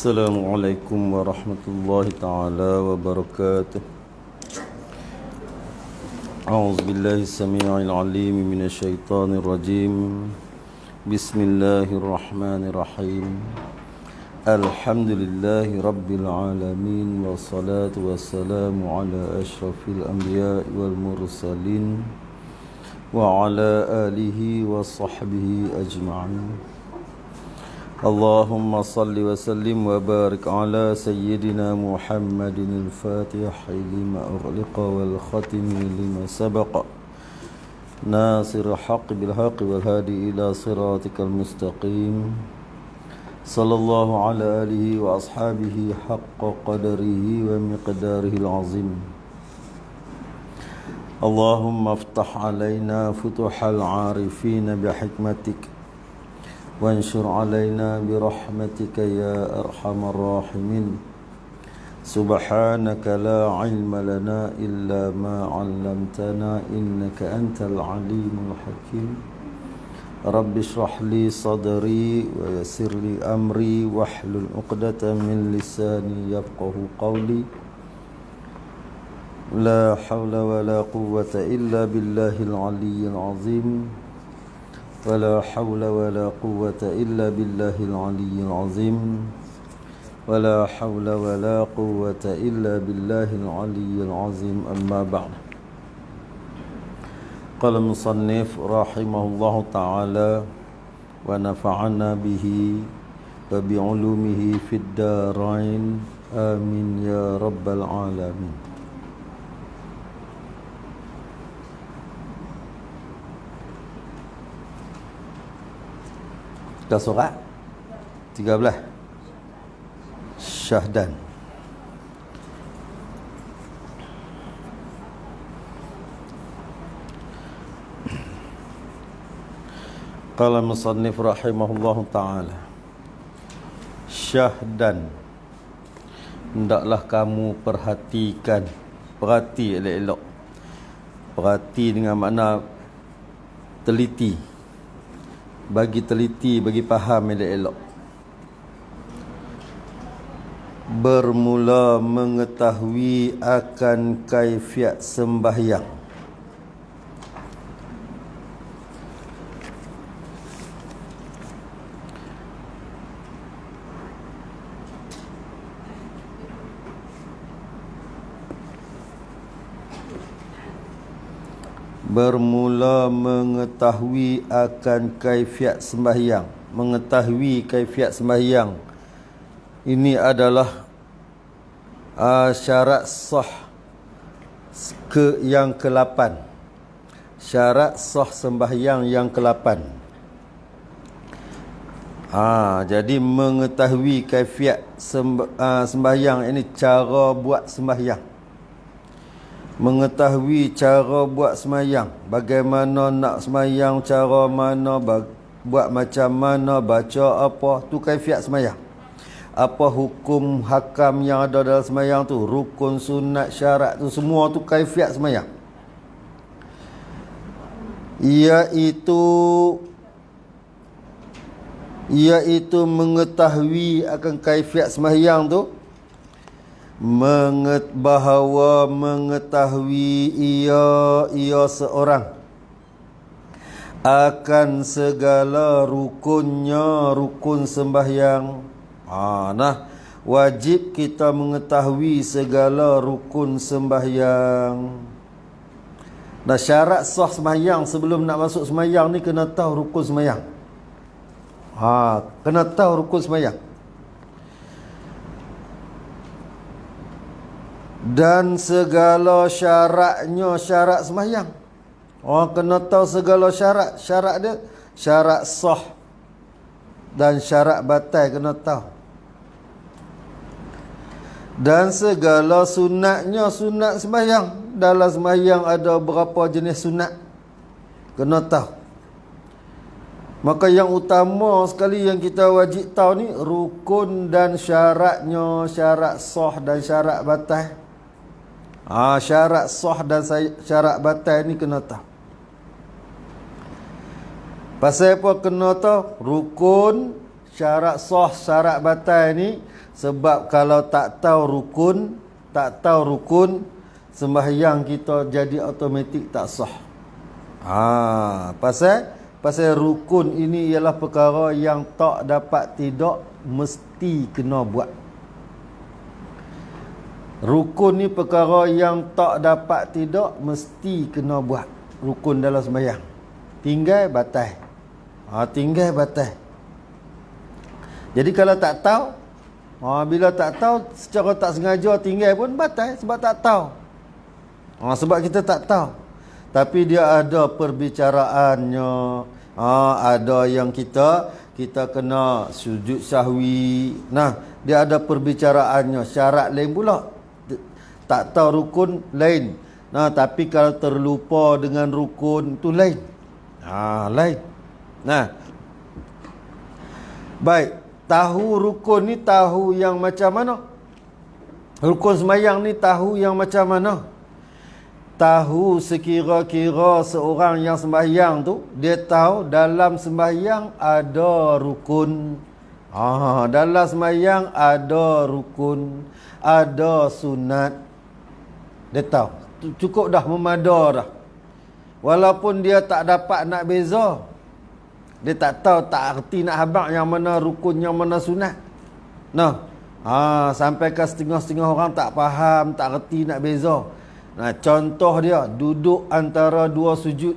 Assalamualaikum warahmatullahi taala wabarakatuh. A'udzu billahi samii'il 'aliim minasyaitonir rajiim. Bismillahirrahmanirrahim. Alhamdulillahi rabbil alamin wassalatu wassalamu ala asyrafil anbiya'i wal mursalin wa ala alihi wa sahbihi ajma'in. Allahumma salli wa sallim wa barik ala sayyidina Muhammadin al-Fatih lima ughliqa wal khatimi lima sabaqa nasir haqq bil haqq wal hadi ila siratikal mustaqim sallallahu ala alihi wa ashabihi haqqa qadarihi wa miqdarihi al-azim. Allahumma aftah alaina futuhal arifin bihikmatik وانشر علينا برحمتك يا أرحم الراحمين. سبحانك لا علم لنا إلا ما علمتنا إنك أنت العليم الحكيم. رب اشرح لي صدري ويسر لي أمري واحلل عقدة من لساني يفقه قولي. لا حول ولا قوة إلا بالله العلي العظيم. ولا حول ولا قوة إلا بالله العلي العظيم. ولا حول ولا قوة إلا بالله العلي العظيم. أما بعد. قال المصنف رحمه الله تعالى ونفعنا به وبعلومه في الدارين آمين يا رب العالمين. Surat 13 Syahdan. Qala musannif rahimahullahu ta'ala, syahdan, hendaklah kamu perhatikan, perhati elok-elok. Perhati dengan makna teliti, bagi teliti, bagi faham elok-elok. Bermula mengetahui akan kaifiat sembahyang. Bermula mengetahui akan kaifiat sembahyang. Mengetahui kaifiat sembahyang ini adalah syarat sah yang ke-8. Syarat sah sembahyang yang ke-8. Jadi mengetahui kaifiat sembahyang ini, cara buat sembahyang. Mengetahui cara buat semayang, bagaimana nak semayang, cara mana, buat macam mana, baca apa, tu kaifiat semayang. Apa hukum hakam yang ada dalam semayang tu, rukun, sunat, syarat tu, semua tu kaifiat semayang. Iaitu mengetahui akan kaifiat semayang tu, bahawa mengetahui ia seorang akan segala rukunnya, rukun sembahyang. Wajib kita mengetahui segala rukun sembahyang. Syarat sah sembahyang, sebelum nak masuk sembahyang ni kena tahu rukun sembahyang. Kena tahu rukun sembahyang. Dan segala syaratnya, syarat sembahyang. Orang kena tahu segala syarat. Syarat dia, syarat sah dan syarat batal kena tahu. Dan segala sunatnya, sunat sembahyang. Dalam sembahyang ada berapa jenis sunat, kena tahu. Maka yang utama sekali yang kita wajib tahu ni, rukun dan syaratnya, syarat sah dan syarat batal. Syarat sah dan syarat batal ni kena tahu. Pasal apa kena tahu? Rukun, syarat sah, syarat batal ni Sebab kalau tak tahu rukun, sembahyang kita jadi automatik tak sah. Pasal rukun ini ialah perkara yang tak dapat tidak mesti kena buat. Rukun ni perkara yang tak dapat tidak mesti kena buat. Rukun dalam sembahyang. Tinggal batal. Tinggal batal. Jadi kalau tak tahu, bila tak tahu secara tak sengaja tinggal pun batal sebab tak tahu. Sebab kita tak tahu. Tapi dia ada perbicaraannya. Ada yang kita kena sujud sahwi. Nah, dia ada perbicaraannya. Syarat lain pula. Tak tahu rukun lain. Nah, tapi kalau terlupa dengan rukun tu lain. Lain. Nah. Baik, tahu rukun ni tahu yang macam mana? Rukun sembahyang ni tahu yang macam mana? Tahu sekira-kira seorang yang sembahyang tu, dia tahu dalam sembahyang ada rukun. Dalam sembahyang ada rukun, ada sunat. Dia tahu. Cukup dah, memada dah. Walaupun dia tak dapat nak beza. Dia tak tahu, tak erti nak habaq yang mana rukun, yang mana sunat. Nah. Sampai ke setengah-setengah orang tak faham, tak erti nak beza. Nah, contoh dia duduk antara dua sujud.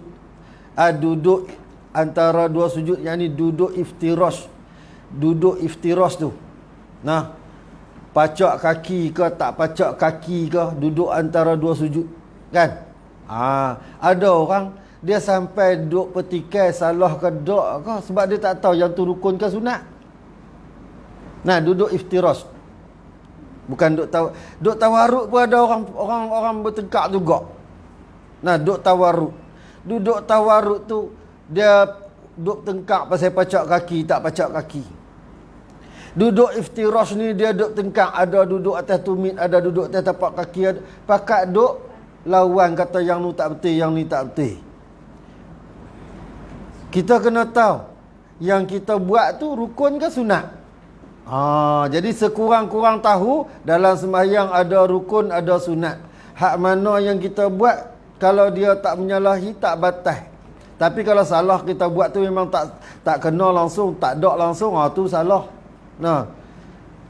Duduk antara dua sujud, yang ni duduk iftirash. Duduk iftirash tu. Nah, pacak kaki ke tak pacak kaki ke, duduk antara dua sujud, kan? Ada orang dia sampai duduk petikai salah ke tak ke sebab dia tak tahu yang tu rukun ke sunat. Nah, duduk iftirash. Bukan duduk tawarruk pun ada orang bertengkar juga. Nah, duduk tawarruk. Duduk tawarruk tu dia duduk tengkak pasal pacak kaki tak pacak kaki. Duduk iftirash ni dia duduk tengkak, ada duduk atas tumit, ada duduk atas tapak kaki, pakat duduk lawan kata yang ni tak betul, yang ni tak betul. Kita kena tahu yang kita buat tu rukun ke sunat. Jadi sekurang-kurang tahu dalam sembahyang ada rukun, ada sunat. Hak mana yang kita buat, kalau dia tak menyalahi tak batal. Tapi kalau salah kita buat tu memang tak kena langsung, tak dok langsung, tu salah. Nah,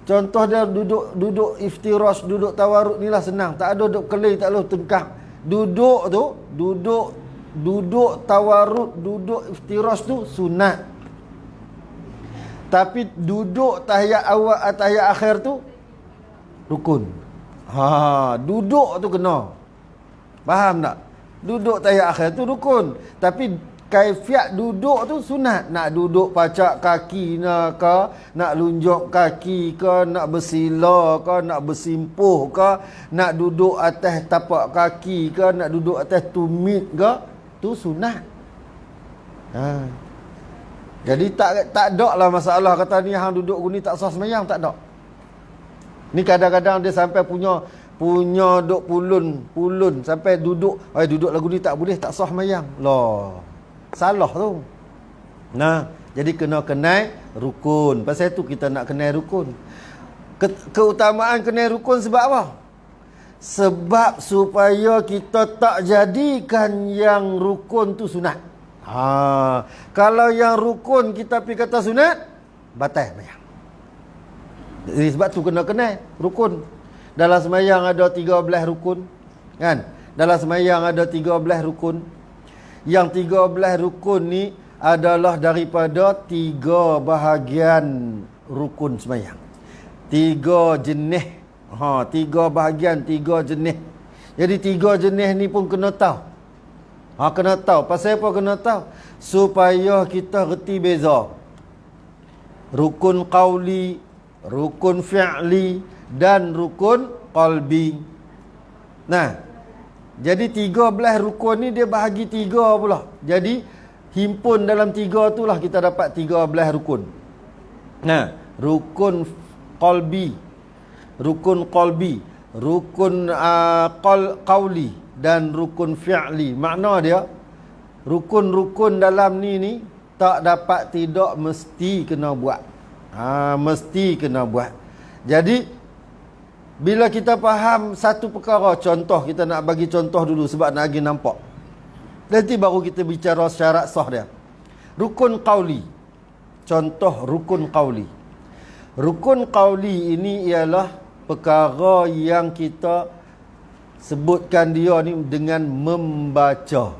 contoh dia duduk iftirash, duduk tawarruk ni lah senang. Tak ada duduk kelih, tak ada tengkang. Duduk tu, duduk tawarruk, duduk iftirash tu sunat. Tapi duduk tahiyat awal, tahiyat akhir tu rukun. Duduk tu kena. Faham tak? Duduk tahiyat akhir tu rukun. Tapi kaifiat duduk tu sunat. Nak duduk pacak kaki nak ke, nak lunjuk kaki ke, nak bersila ke, nak bersimpuh ke, nak duduk atas tapak kaki ke, nak duduk atas tumit ke, tu sunat. Jadi tak ada lah masalah kata ni hang duduk guni tak sah sembahyang, tak ada. Ni kadang-kadang dia sampai punya duk pulun sampai duduk lagu ni tak boleh, tak sah sembahyang. Loh. Salah tu. Nah, jadi kena kenal rukun. Pasal tu kita nak kenal rukun. Keutamaan kenal rukun sebab apa? Sebab supaya kita tak jadikan yang rukun tu sunat. Kalau yang rukun kita pergi kata sunat, batal sembahyang. Jadi sebab tu kena kenal rukun. Dalam sembahyang ada 13 rukun, kan? Dalam sembahyang ada 13 rukun. Yang 13 rukun ni adalah daripada 3 bahagian rukun sembahyang. 3 jenis. 3 bahagian, 3 jenis. Jadi 3 jenis ni pun kena tahu. Kena tahu. Pasal apa kena tahu? Supaya kita reti beza. Rukun qauli, rukun fi'li dan rukun qalbi. Nah, jadi 13 rukun ni dia bahagi 3 pula. Jadi himpun dalam 3 tu lah kita dapat 13 rukun. Nah, rukun qalbi, rukun qauli dan rukun fi'li. Makna dia rukun-rukun dalam ni tak dapat tidak mesti kena buat. Mesti kena buat. Jadi bila kita faham satu perkara, contoh kita nak bagi contoh dulu sebab nak bagi nampak. Nanti baru kita bicara syarat sah dia. Rukun qauli. Contoh rukun qauli. Rukun qauli ini ialah perkara yang kita sebutkan dia ni dengan membaca.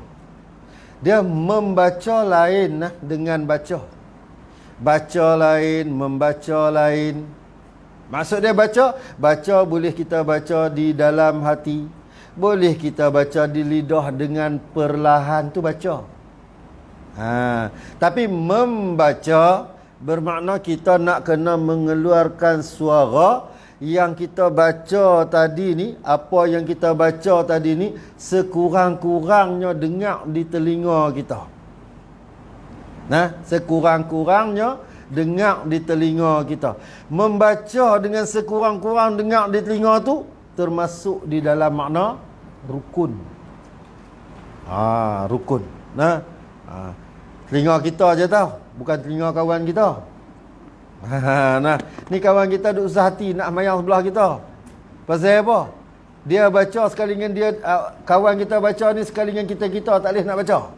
Dia membaca lain dengan baca. Baca lain, membaca lain. Maksud dia baca boleh kita baca di dalam hati, boleh kita baca di lidah dengan perlahan, tu baca. Tapi membaca bermakna kita nak kena mengeluarkan suara yang kita baca tadi ni. Apa yang kita baca tadi ni sekurang-kurangnya dengar di telinga kita. Sekurang-kurangnya dengar di telinga kita. Membaca dengan sekurang-kurang dengar di telinga tu termasuk di dalam makna rukun. Rukun. Telinga kita je tahu, bukan telinga kawan kita. Ni kawan kita duk usah hati nak mayang sebelah kita. Pasal apa? Dia baca sekali dengan dia, kawan kita baca ni sekali dengan kita tak boleh nak baca.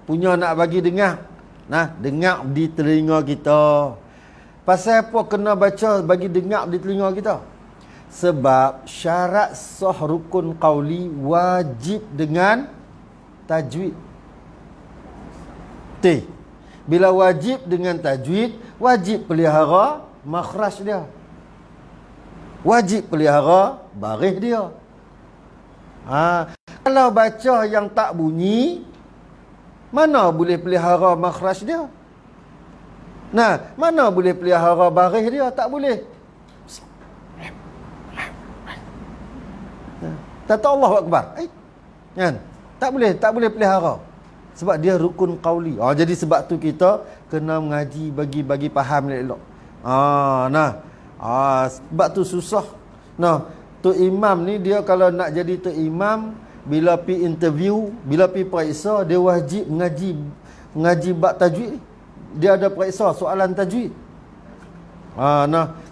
Punya nak bagi dengar. Dengar di telinga kita. Pasal apa kena baca bagi dengar di telinga kita? Sebab syarat sah rukun qauli wajib dengan tajwid. Bila wajib dengan tajwid, wajib pelihara makhraj dia. Wajib pelihara baris dia. Kalau baca yang tak bunyi, mana boleh pelihara makhraj dia? Mana boleh pelihara baris dia? Tak boleh. Kata Allahu Akbar. Tak boleh pelihara. Sebab dia rukun qauli. Jadi sebab tu kita kena mengaji bagi faham elok. Sebab tu susah. Tok imam ni dia kalau nak jadi tok imam, bila pi interview, bila pi periksa, dia wajib mengaji bab tajwid. Dia ada periksa soalan tajwid.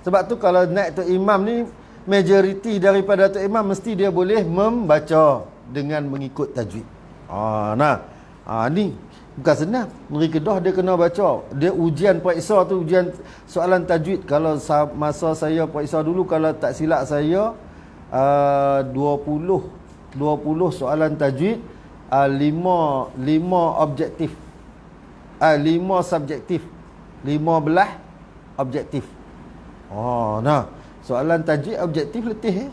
Sebab tu kalau naik tok imam ni, majoriti daripada tok imam mesti dia boleh membaca dengan mengikut tajwid. Ni bukan senang. Negeri Kedah dia kena baca. Dia ujian periksa tu, ujian soalan tajwid. Kalau masa saya periksa dulu, kalau tak silap saya 20 soalan tajwid, 5 objektif. 5 subjektif. 15 objektif. Soalan tajwid objektif letih.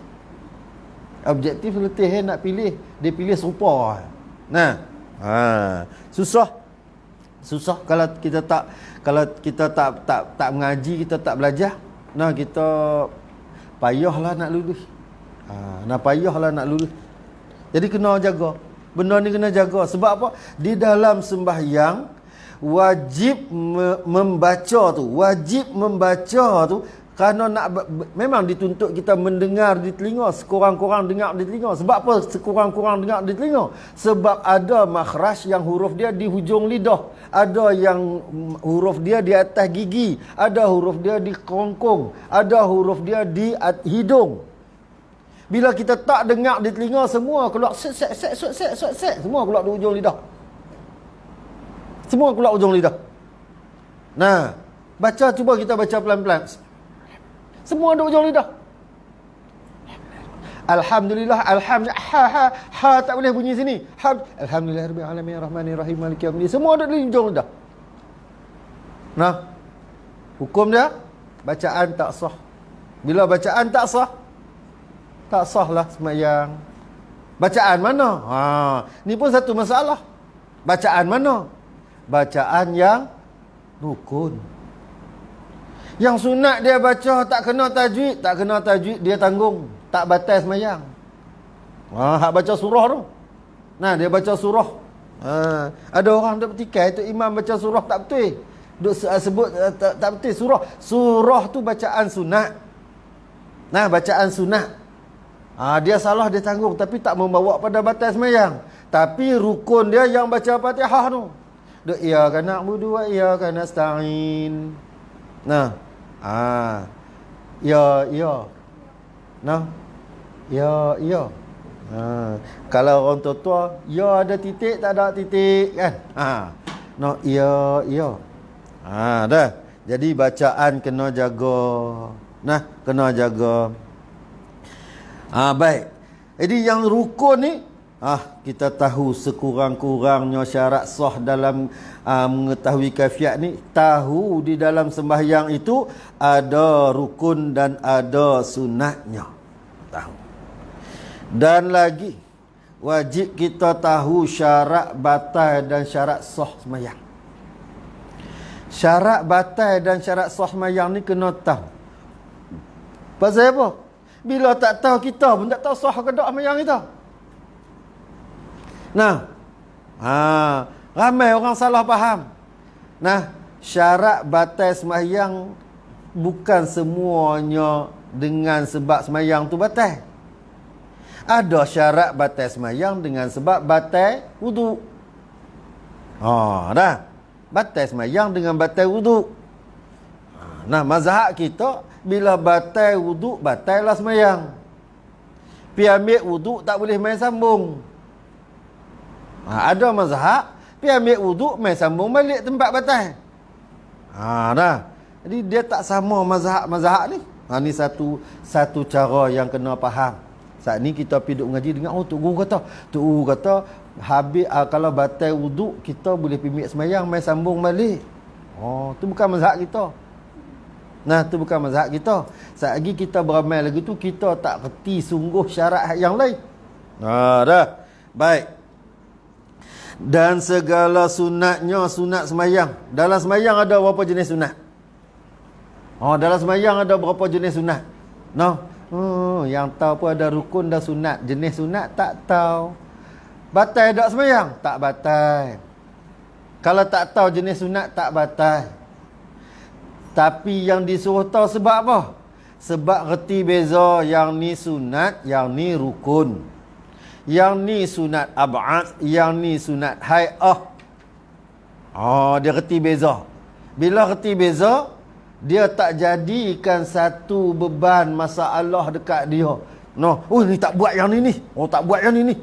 Objektif letih nak pilih. Dia pilih serupa. Susah kalau kita tak mengaji, kita tak belajar. Kita payahlah nak lulus. Payahlah nak lulus. Jadi kena jaga. Benda ni kena jaga. Sebab apa? Di dalam sembahyang wajib membaca tu. Wajib membaca tu kerana memang dituntut kita mendengar di telinga, sekurang-kurang dengar di telinga. Sebab apa sekurang-kurang dengar di telinga? Sebab ada makhraj yang huruf dia di hujung lidah, ada yang huruf dia di atas gigi, ada huruf dia di kerongkong, ada huruf dia di hidung. Bila kita tak dengar di telinga, semua keluar set, semua keluar di hujung lidah. Semua keluar hujung lidah. Cuba kita baca pelan-pelan. Semua ada hujung lidah. Alhamdulillah, ha tak boleh bunyi sini. Alhamdulillah rabbil alamin arrahmanir rahim maliki yaumiddin. Semua ada di hujung lidah. Hukum dia bacaan tak sah. Bila bacaan tak sahlah sembahyang. Bacaan mana? Ni pun satu masalah. Bacaan mana? Bacaan yang rukun. Yang sunat dia baca tak kena tajwid dia tanggung, tak batal sembahyang. Hak baca surah tu. Dia baca surah. Ada orang duk bertikai tu imam baca surah tak betul. Duk sebut tak betul surah tu bacaan sunat. Bacaan sunat. Dia salah dia tanggung tapi tak membawa pada batal sembahyang. Tapi rukun dia yang baca Fatihah tu. Duk iyyaka na'budu wa iyyaka nasta'in. Ya, ya. Nah, ya, ya. Kalau orang tua, ya ada titik, tak ada titik kan. No, ya, ya. Dah. Jadi bacaan kena jaga. Nah, kena jaga. Baik. Jadi yang rukun ni, kita tahu sekurang-kurangnya syarat sah dalam mengetahui kaifiat ni. Tahu di dalam sembahyang itu ada rukun dan ada sunatnya. Tahu. Dan lagi, wajib kita tahu syarat batal dan syarat sah sembahyang. Syarat batal dan syarat sah sembahyang ni kena tahu. Pasal apa? Bila tak tahu, kita pun tak tahu sah ke tak sembahyang kita. Nah, ramai orang salah faham. Nah, syarat batal sembahyang bukan semuanya dengan sebab sembahyang tu batal. Ada syarat batal sembahyang dengan sebab batal wuduk. Dah. Batal sembahyang dengan batal wuduk. Nah, mazhab kita bila batal wuduk, batal lah sembahyang. Pi ambil wuduk tak boleh main sambung. Ada mazhab pi ambil wuduk main sambung balik tempat batal. Dah. Jadi dia tak sama mazhab ni. Ni satu cara yang kena faham. Saat ni kita pergi duduk mengaji dengan Tok Guru kata habis kalau batal wuduk kita boleh pergi sembahyang main sambung balik. Tu bukan mazhab kita. Nah, tu bukan mazhab kita. Saat lagi kita beramal lagi tu kita tak reti sungguh syarat yang lain. Dah. Baik. Dan segala sunatnya sunat sembahyang. Dalam sembahyang ada berapa jenis sunat? Dalam sembahyang ada berapa jenis sunat? Yang tahu pun ada rukun dan sunat. Jenis sunat tak tahu. Batal tak sembahyang? Tak batal. Kalau tak tahu jenis sunat, tak batal. Tapi yang disuruh tahu sebab apa? Sebab reti beza yang ni sunat, yang ni rukun. Yang ni sunat ab'ad, yang ni sunat hai'ah. Dia reti beza. Bila reti beza, dia tak jadikan satu beban masalah dekat dia. Ni tak buat yang ni. Tak buat yang ni.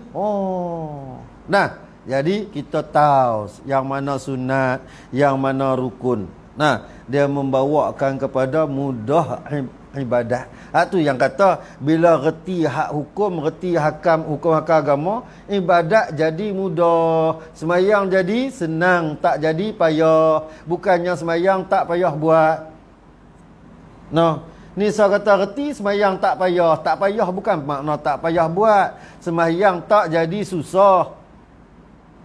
Nah, jadi kita tahu yang mana sunat, yang mana rukun. Nah, dia membawakan kepada mudah ibadat. Tu yang kata bila reti hak hukum, reti hukum agama, ibadat jadi mudah, sembahyang jadi senang, tak jadi payah. Bukannya sembahyang tak payah buat. Ni saya kata reti sembahyang tak payah. Tak payah bukan makna tak payah buat. Sembahyang tak jadi susah.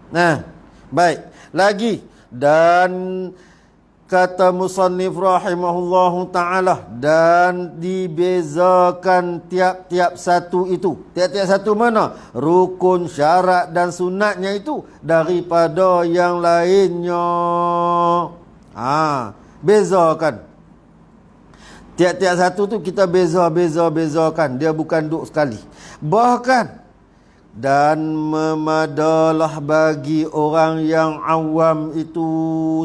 Nah, baik. Lagi dan kata musannif rahimahullahu ta'ala, dan dibezakan tiap-tiap satu itu. Tiap-tiap satu mana? Rukun, syarat dan sunatnya itu daripada yang lainnya. Bezakan. Tiap-tiap satu tu kita bezakan. Dia bukan duk sekali. Bahkan dan memadalah bagi orang yang awam itu.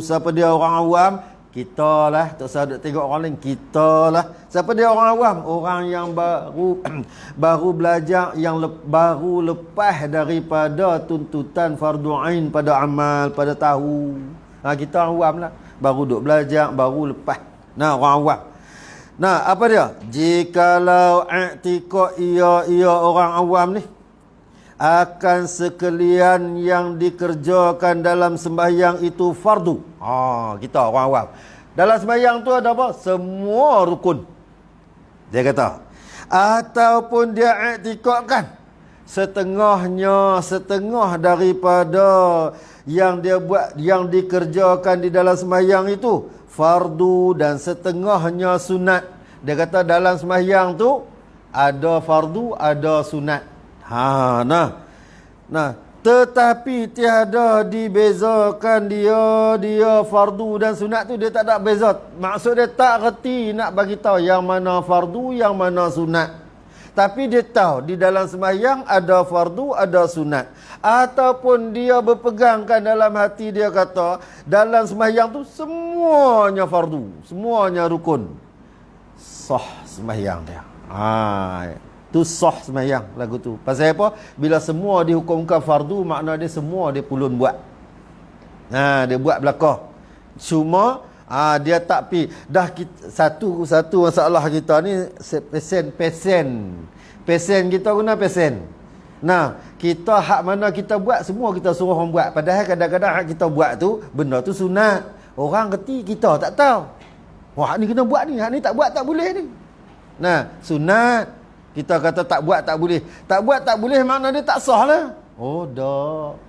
Siapa dia orang awam? Kita lah. Tak usah duk tengok orang lain. Kita lah. Siapa dia orang awam? Orang yang baru belajar, yang baru lepas daripada tuntutan fardu ain pada amal, pada tahu. Kita awam lah. Baru duk belajar, baru lepas. Orang awam. Apa dia? Jikalau i'tiqad ia orang awam ni akan sekalian yang dikerjakan dalam sembahyang itu fardu. Kita orang awam. Dalam sembahyang tu ada apa? Semua rukun. Dia kata. Ataupun dia i'tiqadkan setengah daripada yang dia buat, yang dikerjakan di dalam sembahyang itu fardu dan setengahnya sunat. Dia kata dalam sembahyang tu ada fardu, ada sunat. Tetapi tiada dibezakan dia fardu dan sunat tu, dia tak ada beza. Maksud dia tak reti nak bagi tahu yang mana fardu, yang mana sunat. Tapi dia tahu di dalam sembahyang ada fardu, ada sunat. Ataupun dia berpegangkan dalam hati, dia kata dalam sembahyang tu semuanya fardu, semuanya rukun. Sah sembahyang dia. Tu sah sembahyang lagu tu. Pasal apa? Bila semua dihukumkan fardu, makna dia semua dia pulun buat. Dia buat belakang. Cuma dia tak pi. Dah kita, satu masalah kita ni pesen kita guna pesen. Kita hak mana kita buat, semua kita suruh orang buat. Padahal kadang-kadang hak kita buat tu, benda tu sunat. Orang reti, kita tak tahu. Wah, ni kena buat ni, hak ni tak buat tak boleh ni. Sunat. Kita kata tak buat tak boleh. Tak buat tak boleh makna dia tak sah lah. Oh, dak.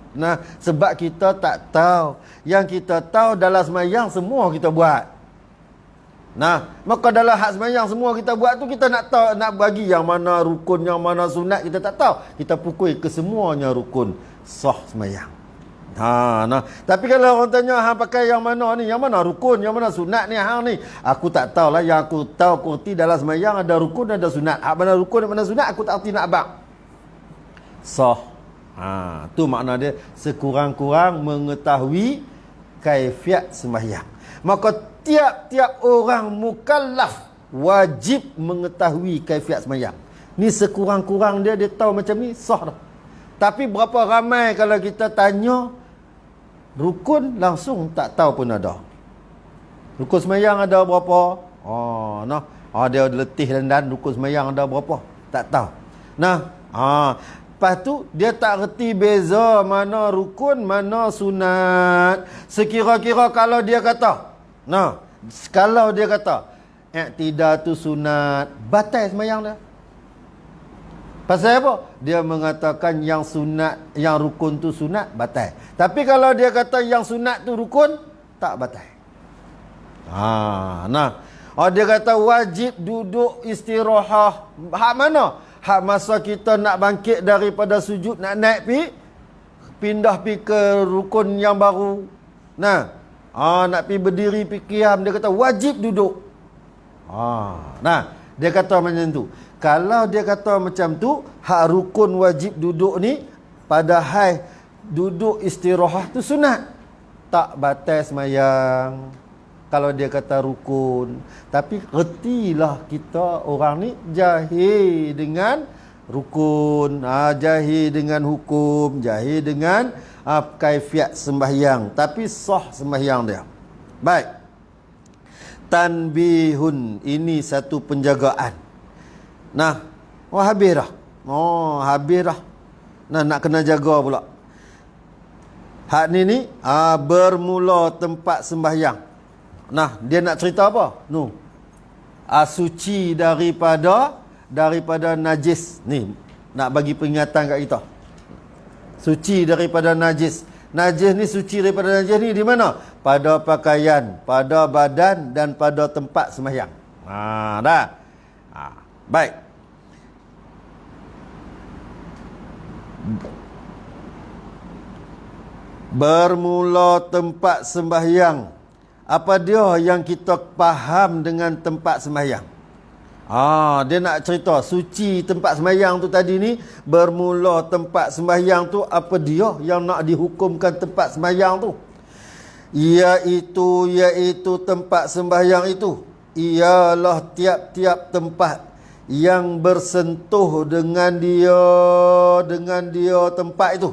Sebab kita tak tahu. Yang kita tahu dalam sembahyang semua kita buat. Maka dalam hak sembahyang semua kita buat tu, kita nak tahu, nak bagi yang mana rukun, yang mana sunat, kita tak tahu. Kita pukul ke semuanya rukun, sah sembahyang. Tapi kalau orang tanya hang pakai yang mana ni, yang mana rukun, yang mana sunat ni hang ni, aku tak tahulah. Yang aku tahu, aku erti dalam sembahyang ada rukun, ada sunat. Hak mana rukun, mana sunat, aku tak erti nak abang. Sah. Tu makna dia sekurang-kurang mengetahui kaifiat sembahyang. Maka tiap-tiap orang mukallaf wajib mengetahui kaifiat sembahyang. Ni sekurang-kurang dia tahu macam ni, sah dah. Tapi berapa ramai kalau kita tanya rukun, langsung tak tahu pun ada. Rukun sembahyang ada berapa? Dia letih dan rukun sembahyang ada berapa? Tak tahu. Lepas tu dia tak reti beza mana rukun, mana sunat. Sekira-kira kalau dia kata, iktidal tu sunat, batal sembahyang dia. Pasal apa? Dia mengatakan yang sunat, yang rukun tu sunat, batal. Tapi kalau dia kata yang sunat tu rukun, tak batal. Dia kata wajib duduk istirahat. Hak mana? Hak masa kita nak bangkit daripada sujud, nak naik pindah ke rukun yang baru. Nak berdiri qiyam, dia kata wajib duduk. Dia kata macam tu. Kalau dia kata macam tu, hak rukun wajib duduk ni, padahal duduk istirahat tu sunat, tak batal sembahyang. Kalau dia kata rukun. Tapi retilah kita orang ni jahil dengan rukun, jahil dengan hukum, jahil dengan kaifiat sembahyang. Tapi sah sembahyang dia. Baik. Tanbihun, ini satu penjagaan. Habis dah. Habis dah. Nak kena jaga pula. Hak ni bermula tempat sembahyang. Dia nak cerita apa? Suci daripada najis. Ni nak bagi peringatan kat kita. Suci daripada najis. Najis ni, suci daripada najis ni di mana? Pada pakaian, pada badan dan pada tempat sembahyang. Dah. Baik. Bermula tempat sembahyang. Apa dia yang kita faham dengan tempat sembahyang? Dia nak cerita suci tempat sembahyang tu tadi ni, bermula tempat sembahyang tu, apa dia yang nak dihukumkan tempat sembahyang tu? Iaitu tempat sembahyang itu ialah tiap-tiap tempat yang bersentuh dengan dia tempat itu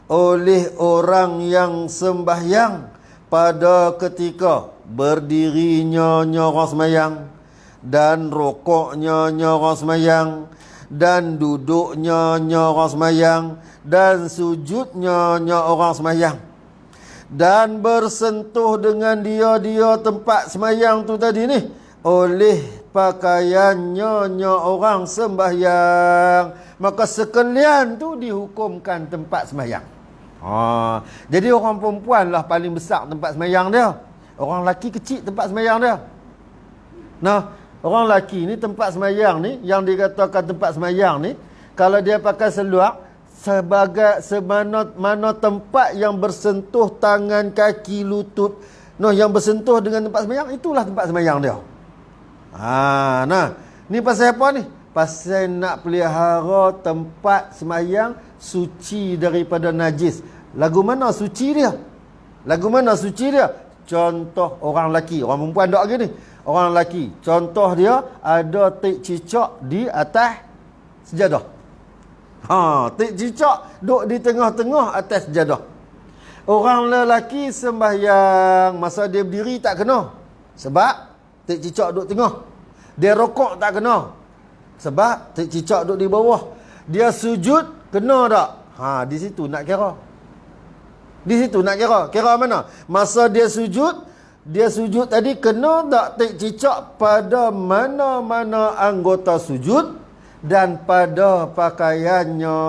oleh orang yang sembahyang pada ketika berdirinya orang sembahyang, dan rokoknya orang sembahyang, dan duduknya orang sembahyang, dan sujudnya orang sembahyang, dan bersentuh dengan dia tempat sembahyang tu tadi ni oleh pakaiannya orang sembahyang, maka sekalian tu dihukumkan tempat sembahyang. Jadi orang perempuan lah paling besar tempat sembahyang dia. Orang lelaki kecil tempat sembahyang dia. Orang lelaki ni tempat sembahyang ni, yang dikatakan tempat sembahyang ni, kalau dia pakai seluar, sebagai mana tempat yang bersentuh tangan, kaki, lutut, yang bersentuh dengan tempat sembahyang, itulah tempat sembahyang dia. Ni pasal apa ni? Pasal nak pelihara tempat sembahyang suci daripada najis. Lagu mana suci dia? Contoh orang lelaki, orang perempuan tak gini. orang lelaki. Contoh dia ada tik cicak di atas sejadah. Tik cicak duduk di tengah-tengah atas sejadah. Orang lelaki sembahyang masa dia berdiri tak kena. Sebab tik cicak duduk tengah. Dia rokok tak kena. Sebab tik cicak duduk di bawah. Dia sujud kena tak? Di situ nak kira. Di situ nak kira. Kira mana? Masa dia sujud tadi kena tak tik cicak pada mana-mana anggota sujud dan pada pakaiannya.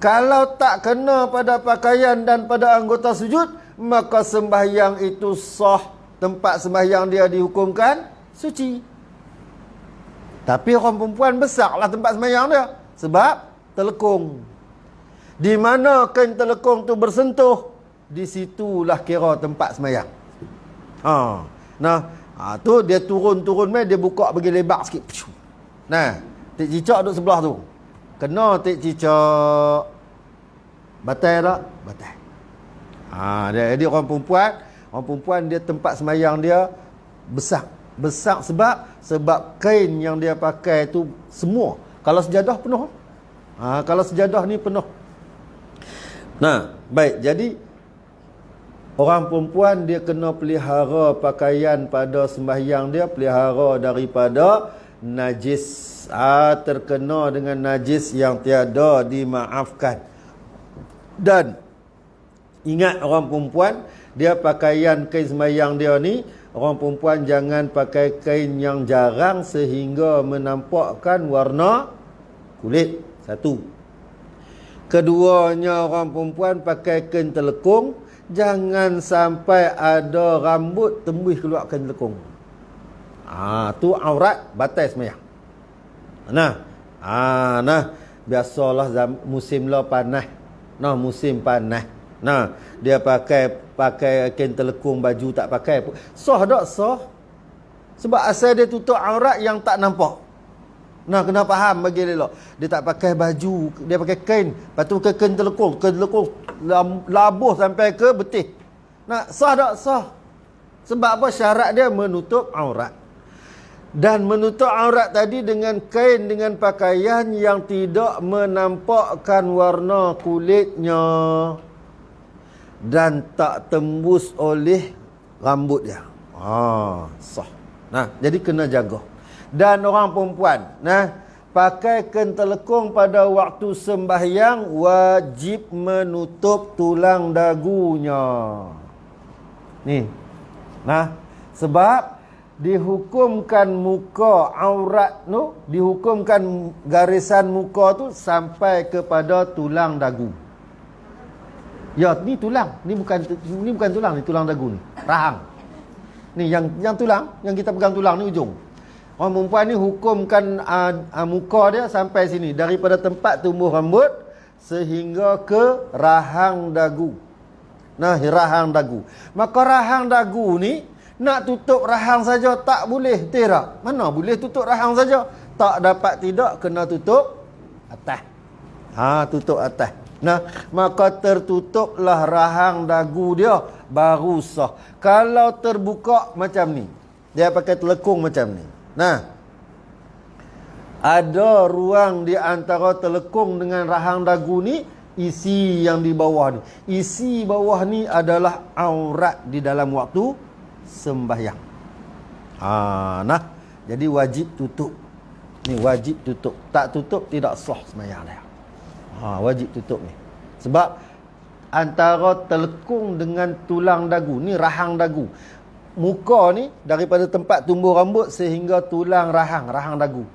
Kalau tak kena pada pakaian dan pada anggota sujud, maka sembahyang itu sah. Tempat sembahyang dia dihukumkan suci. Tapi orang perempuan besarlah tempat sembahyang dia. Sebab telekung. Di mana kain telekung tu bersentuh, di situlah kira tempat sembahyang. Tu dia turun mai dia buka bagi lebar sikit. Nah, tik cicak duduk sebelah tu. Kena tik cicak. Batal tak? Batal. Jadi orang perempuan dia tempat sembahyang dia besar. Besar sebab kain yang dia pakai tu semua. Kalau sejadah penuh. Kalau sejadah ni penuh. Nah, baik. Jadi orang perempuan dia kena pelihara pakaian pada sembahyang dia, pelihara daripada najis. Terkena dengan najis yang tiada dimaafkan. Dan ingat orang perempuan, dia pakaian kain sembahyang dia ni, orang perempuan jangan pakai kain yang jarang sehingga menampakkan warna kulit. Satu. Keduanya, orang perempuan pakai kain telekung, jangan sampai ada rambut tembus keluar kain telekung. Tu aurat, batal sembahyang. Biasalah musim lah panas. Musim panas. Dia pakai kain telekung, baju tak pakai. Sah tak? Sah. Sebab asal dia tutup aurat yang tak nampak. Kena faham bagi dia. Dia tak pakai baju, dia pakai kain. Lepas tu pakai kain telekung. Kain telekung labuh sampai ke betih. Sah tak? Sah. Sebab apa? Syarat dia menutup aurat. Dan menutup aurat tadi dengan kain, dengan pakaian yang tidak menampakkan warna kulitnya dan tak tembus oleh rambut dia. Sah. Jadi kena jaga. Dan orang perempuan, pakai kain telekung pada waktu sembahyang wajib menutup tulang dagunya. Sebab dihukumkan muka aurat tu, dihukumkan garisan muka tu sampai kepada tulang dagu. Ni tulang, ni bukan tulang, ni tulang dagu ni. Rahang. Ni yang tulang, yang kita pegang tulang ni ujung. Orang perempuan ni hukumkan muka dia sampai sini, daripada tempat tumbuh rambut sehingga ke rahang dagu. Rahang dagu. Maka rahang dagu ni nak tutup rahang saja tak boleh, tidak. Mana boleh tutup rahang saja? Tak dapat, tidak, kena tutup atas. Tutup atas. Maka tertutuplah rahang dagu dia, baru sah. Kalau terbuka macam ni, dia pakai telekung macam ni. Ada ruang di antara telekung dengan rahang dagu ni, isi yang di bawah ni. Isi bawah ni adalah aurat di dalam waktu sembahyang. Jadi wajib tutup. Ni wajib tutup. Tak tutup tidak sah sembahyang dia. Wajib tutup ni. Sebab antara telekung dengan tulang dagu ni, rahang dagu. Muka ni daripada tempat tumbuh rambut sehingga tulang rahang dagu.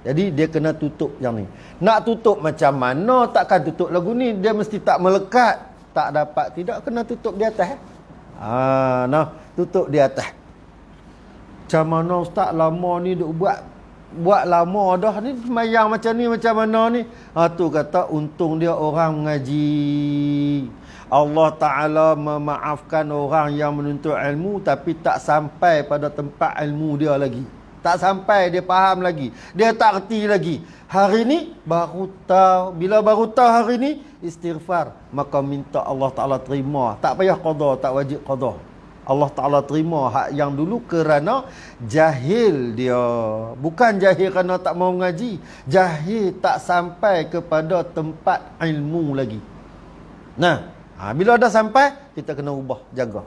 Jadi dia kena tutup yang ni. Nak tutup macam mana? Takkan tutup lagu ni dia mesti tak melekat. Tak dapat, tidak, kena tutup di atas. Tutup di atas. Macam mana ustaz lama ni duk buat lama dah ni, semayang macam ni, macam mana ni? Tu kata untung dia orang mengaji. Allah Ta'ala memaafkan orang yang menuntut ilmu tapi tak sampai pada tempat ilmu dia lagi. Tak sampai dia faham lagi. Dia tak reti lagi. Hari ni baru tahu. Bila baru tahu hari ni, istighfar. Maka minta Allah Ta'ala terima. Tak payah qada, tak wajib qada. Allah Ta'ala terima hak yang dulu kerana jahil dia. Bukan jahil kerana tak mau mengaji. Jahil tak sampai kepada tempat ilmu lagi. Nah, bila dah sampai, kita kena ubah, jaga.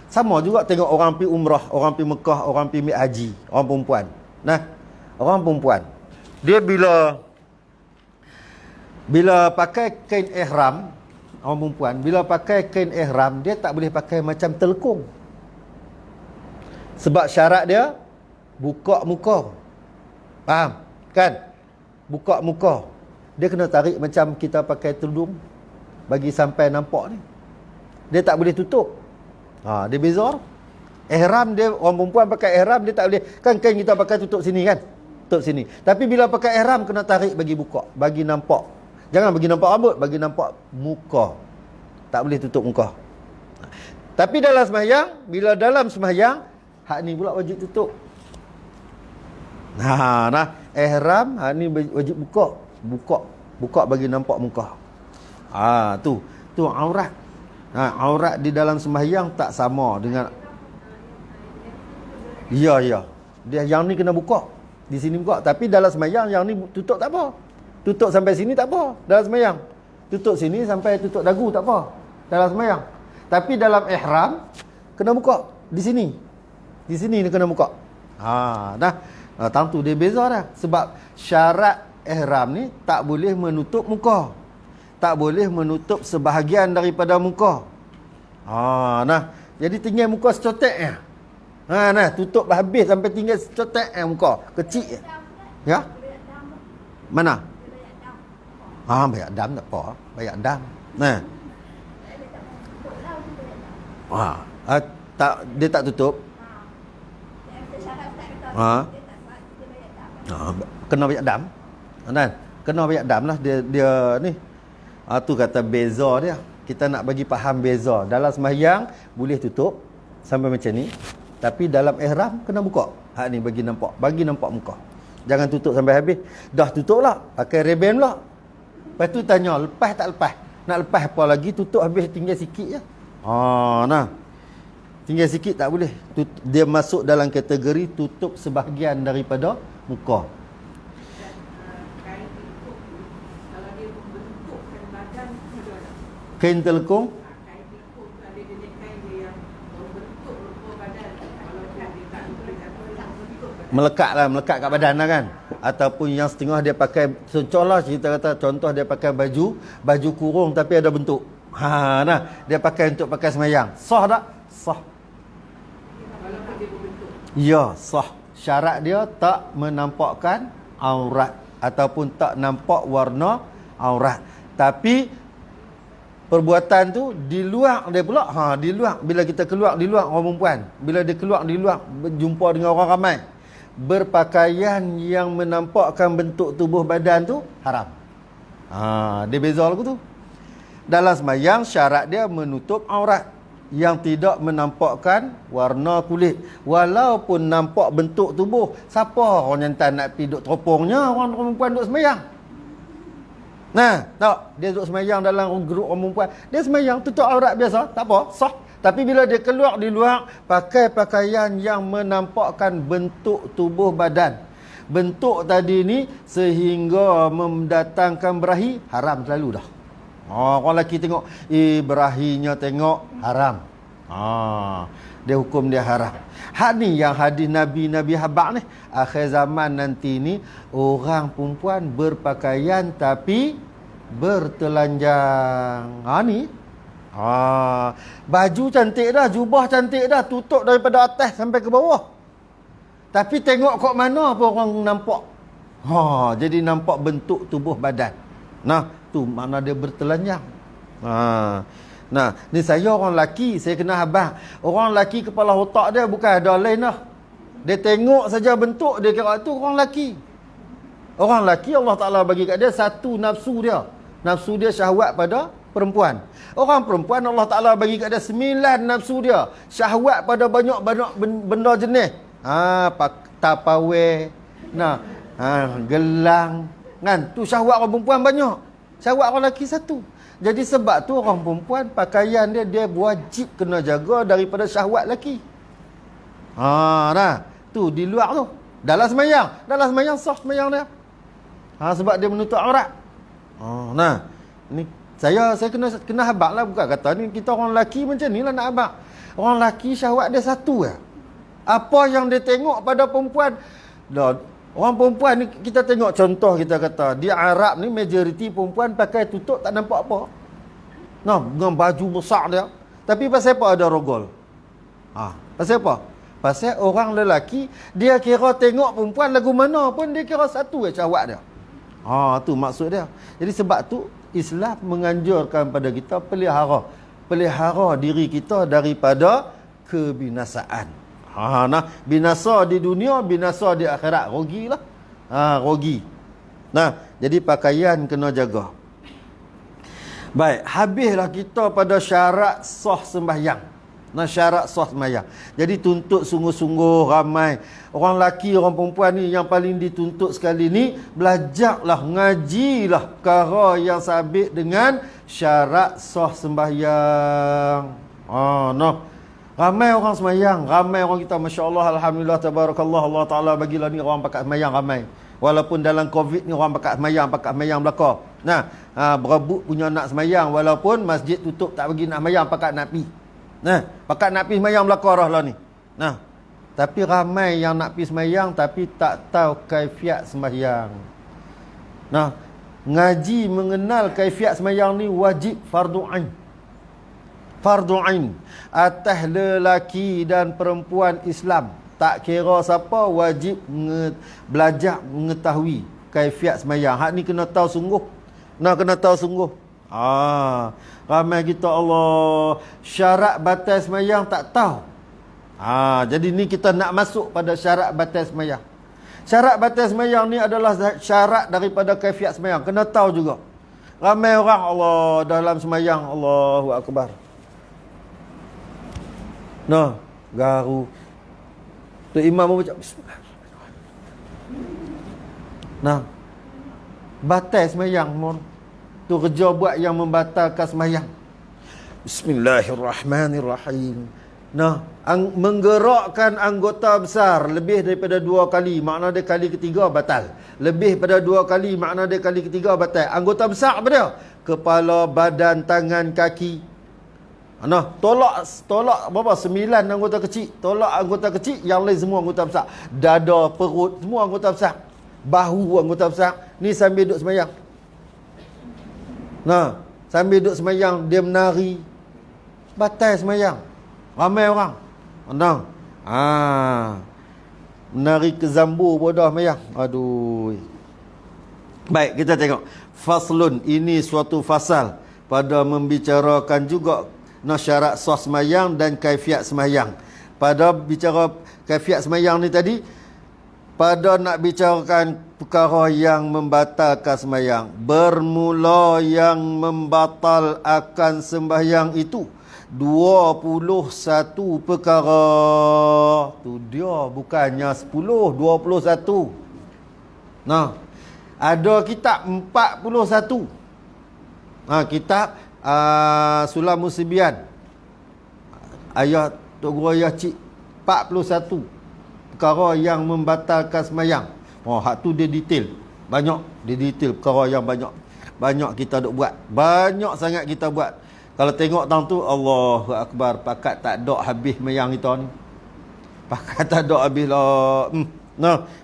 Sama juga tengok orang pergi umrah, orang pergi Mekah, orang pergi haji, orang perempuan. Nah, orang perempuan. Dia bila pakai kain ihram, orang perempuan, bila pakai kain ihram, dia tak boleh pakai macam telekung. Sebab syarat dia, buka muka. Faham? Kan? Buka muka. Dia kena tarik macam kita pakai tudung, bagi sampai nampak ni. Dia tak boleh tutup. Dia beza. Ihram dia, orang perempuan pakai ihram, dia tak boleh. Kan kain kita pakai tutup sini kan? Tutup sini. Tapi bila pakai ihram, kena tarik bagi buka, bagi nampak. Jangan bagi nampak rambut, bagi nampak muka. Tak boleh tutup muka. Tapi dalam sembahyang, bila dalam sembahyang, hak ni pula wajib tutup. Ihram, hak ni wajib buka. Buka bagi nampak muka. Tu aurat. Aurat di dalam sembahyang tak sama dengan. Ya. Dia yang ni kena buka. Di sini buka. Tapi dalam sembahyang yang ni tutup tak apa. Tutup sampai sini tak apa dalam sembahyang. Tutup sini sampai tutup dagu tak apa dalam sembahyang. Tapi dalam ihram kena buka di sini. Di sini ni kena buka. Tentu dia beza dah. Sebab syarat ihram ni tak boleh menutup muka. Tak boleh menutup sebahagian daripada muka. Jadi tinggal muka secotek. Tutup habis sampai tinggal secotek muka. Kecil. Ya? Mana? Banyak dam tak apa. Banyak dam. Dia tak tutup. Kena banyak dam. Kena banyak dam lah dia ni. Tu kata beza dia. Kita nak bagi faham beza. Dalam sembahyang boleh tutup sampai macam ni. Tapi dalam ihram kena buka. Hak ni bagi nampak muka. Jangan tutup sampai habis. Dah tutup lah, pakai reben pula. Lepas tu tanya, lepas tak lepas? Nak lepas apa lagi? Tutup habis tinggal sikit je. Tinggal sikit tak boleh. Dia masuk dalam kategori tutup sebahagian daripada muka. Kain telekung. Melekat kat badan lah kan. Ataupun yang setengah dia pakai, contohlah cerita kata, contoh dia pakai baju kurung tapi ada bentuk. Dia pakai untuk pakai semayang. Sah tak? Sah. Ya, sah. Syarat dia tak menampakkan aurat ataupun tak nampak warna aurat. Tapi perbuatan tu di luar dia pula. Di luar. Bila kita keluar di luar orang perempuan, bila dia keluar di luar berjumpa dengan orang ramai, berpakaian yang menampakkan bentuk tubuh badan tu haram. Dia beza lagu tu. Dalam sembahyang syarat dia menutup aurat yang tidak menampakkan warna kulit. Walaupun nampak bentuk tubuh, siapa orang jantan nak pergi duduk teropongnya orang perempuan duduk sembahyang? Tak, dia duduk sembahyang dalam grup orang perempuan. Dia sembahyang tutup aurat biasa, tak apa, sah. Tapi bila dia keluar di luar, pakai pakaian yang menampakkan bentuk tubuh badan. Bentuk tadi ni sehingga mendatangkan berahi, haram selalu dah. Orang lelaki tengok, berahinya tengok, haram. Dia hukum dia haram. Hak ni yang hadis Nabi habaq ni. Akhir zaman nanti ni, orang perempuan berpakaian tapi bertelanjang. Ni baju cantik dah, jubah cantik dah, tutup daripada atas sampai ke bawah. Tapi tengok kat mana pun orang nampak. Jadi nampak bentuk tubuh badan. Tu makna dia bertelanjang. Ni saya orang lelaki, saya kena habang. Orang lelaki kepala otak dia bukan ada lain dah. Dia tengok saja bentuk, dia kira tu orang lelaki. Orang lelaki Allah Ta'ala bagi kat dia satu nafsu dia. Nafsu dia syahwat pada perempuan. Orang perempuan Allah Ta'ala bagi kat dia 9 nafsu dia. Syahwat pada banyak-banyak benda jenis. Tapawe, gelang. Kan? Tu syahwat orang perempuan banyak. Syahwat orang lelaki satu. Jadi sebab tu orang perempuan pakaian dia wajib kena jaga daripada syahwat lelaki. Nah, tu di luar tu. Dalam semayang sah semayang dia. Sebab dia menutup aurat. Nah, ni saya kena habaq lah, bukan kata ni kita orang lelaki macam ni lah nak habaq. Orang lelaki syahwat dia satu je. Apa yang dia tengok pada perempuan, orang perempuan ni kita tengok contoh, kita kata di Arab ni majoriti perempuan pakai tutup tak nampak apa. Dengan baju besar dia. Tapi pasal apa ada rogol? Pasal apa? Pasal orang lelaki dia kira tengok perempuan lagu mana pun dia kira satu je syahwat dia. Tu maksud dia. Jadi sebab tu Islam menganjurkan pada kita pelihara diri kita daripada kebinasaan. Binasa di dunia, binasa di akhirat. Rugilah. Rugi. Jadi pakaian kena jaga. Baik, habislah kita pada syarat sah sembahyang. Syarat sah sembahyang. Jadi tuntut sungguh-sungguh ramai orang lelaki, orang perempuan ni yang paling dituntut sekali ni, belajarlah, ngajilah perkara yang sabit dengan syarat sah sembahyang. Ramai orang sembahyang, ramai orang kita, masya-Allah, alhamdulillah, tabarakallah, Allah Taala bagilah ni orang pakat sembahyang ramai. Walaupun dalam Covid ni orang pakat sembahyang belaka. Berebut punya nak sembahyang walaupun masjid tutup tak bagi nak sembahyang, pakat nak pi. Pakat nak pergi semayang belakang lah ni. Tapi ramai yang nak pergi semayang tapi tak tahu kaifiat sembahyang. Ngaji mengenal kaifiat sembahyang ni wajib fardu ain. Fardu ain atas lelaki dan perempuan Islam. Tak kira siapa wajib belajar mengetahui kaifiat sembahyang. Hak ni kena tahu sungguh. Kena tahu sungguh. Ramai kita Allah syarat batas sembahyang tak tahu. Jadi ni kita nak masuk pada syarat batas sembahyang. Syarat batas sembahyang ni adalah syarat daripada kaifiat sembahyang. Kena tahu juga. Ramai orang Allah dalam sembahyang Allahu akbar. Garu. Tu imam baca bismillah. Batas sembahyang tu kerja buat yang membatalkan sembahyang. Bismillahirrahmanirrahim. Menggerakkan anggota besar lebih daripada 2 kali, makna dia kali ketiga batal. Lebih pada 2 kali, makna dia kali ketiga batal. Anggota besar apa dia? Kepala, badan, tangan, kaki. Tolak berapa? 9 anggota kecil. Tolak anggota kecil, yang lain semua anggota besar. Dada, perut, semua anggota besar. Bahu anggota besar. Ni sambil duduk sembahyang. Sambil duduk sembahyang dia menari. Batal sembahyang. Ramai orang. Menari ke zambu bodoh sembahyang. Aduh. Baik, kita tengok. Faslun, ini suatu fasal pada membicarakan juga syarat sah sembahyang dan kaifiat sembahyang. Pada bicara kaifiat sembahyang ni tadi, pada nak bicarakan perkara yang membatalkan sembahyang. Bermula yang membatal akan sembahyang itu 21 perkara. Tu dia, bukannya 10, 21. Ada kitab 41. Kitab Sulam Musibian. Ayah Tok Guru Ayah Cik 41 perkara yang membatalkan sembahyang. Hak tu dia detail. Banyak dia detail perkara yang banyak kita duk buat. Banyak sangat kita buat. Kalau tengok tang tu, Allahu akbar, pakat tak dok habis sembahyang kita ni. Pakat tak dok habis lah.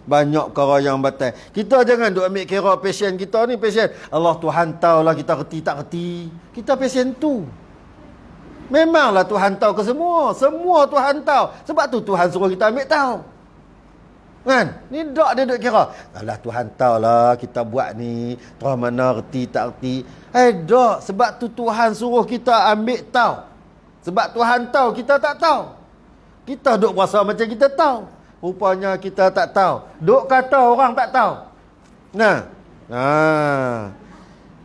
Banyak perkara yang batal. Kita jangan duk ambil kira pasien kita ni pasien. Allah Tuhan tahulah kita reti tak reti. Kita pasien tu. Memanglah Tuhan tahu ke semua. Semua Tuhan tahu. Sebab tu Tuhan suruh kita ambil tahu. Kan? Ni dok dia duk kira. Alah Tuhan tahulah kita buat ni. Tuhan mana reti tak reti. Dok. Sebab tu Tuhan suruh kita ambil tahu. Sebab Tuhan tahu kita tak tahu. Kita duk puasa macam kita tahu. Rupanya kita tak tahu. Duk kata orang tak tahu.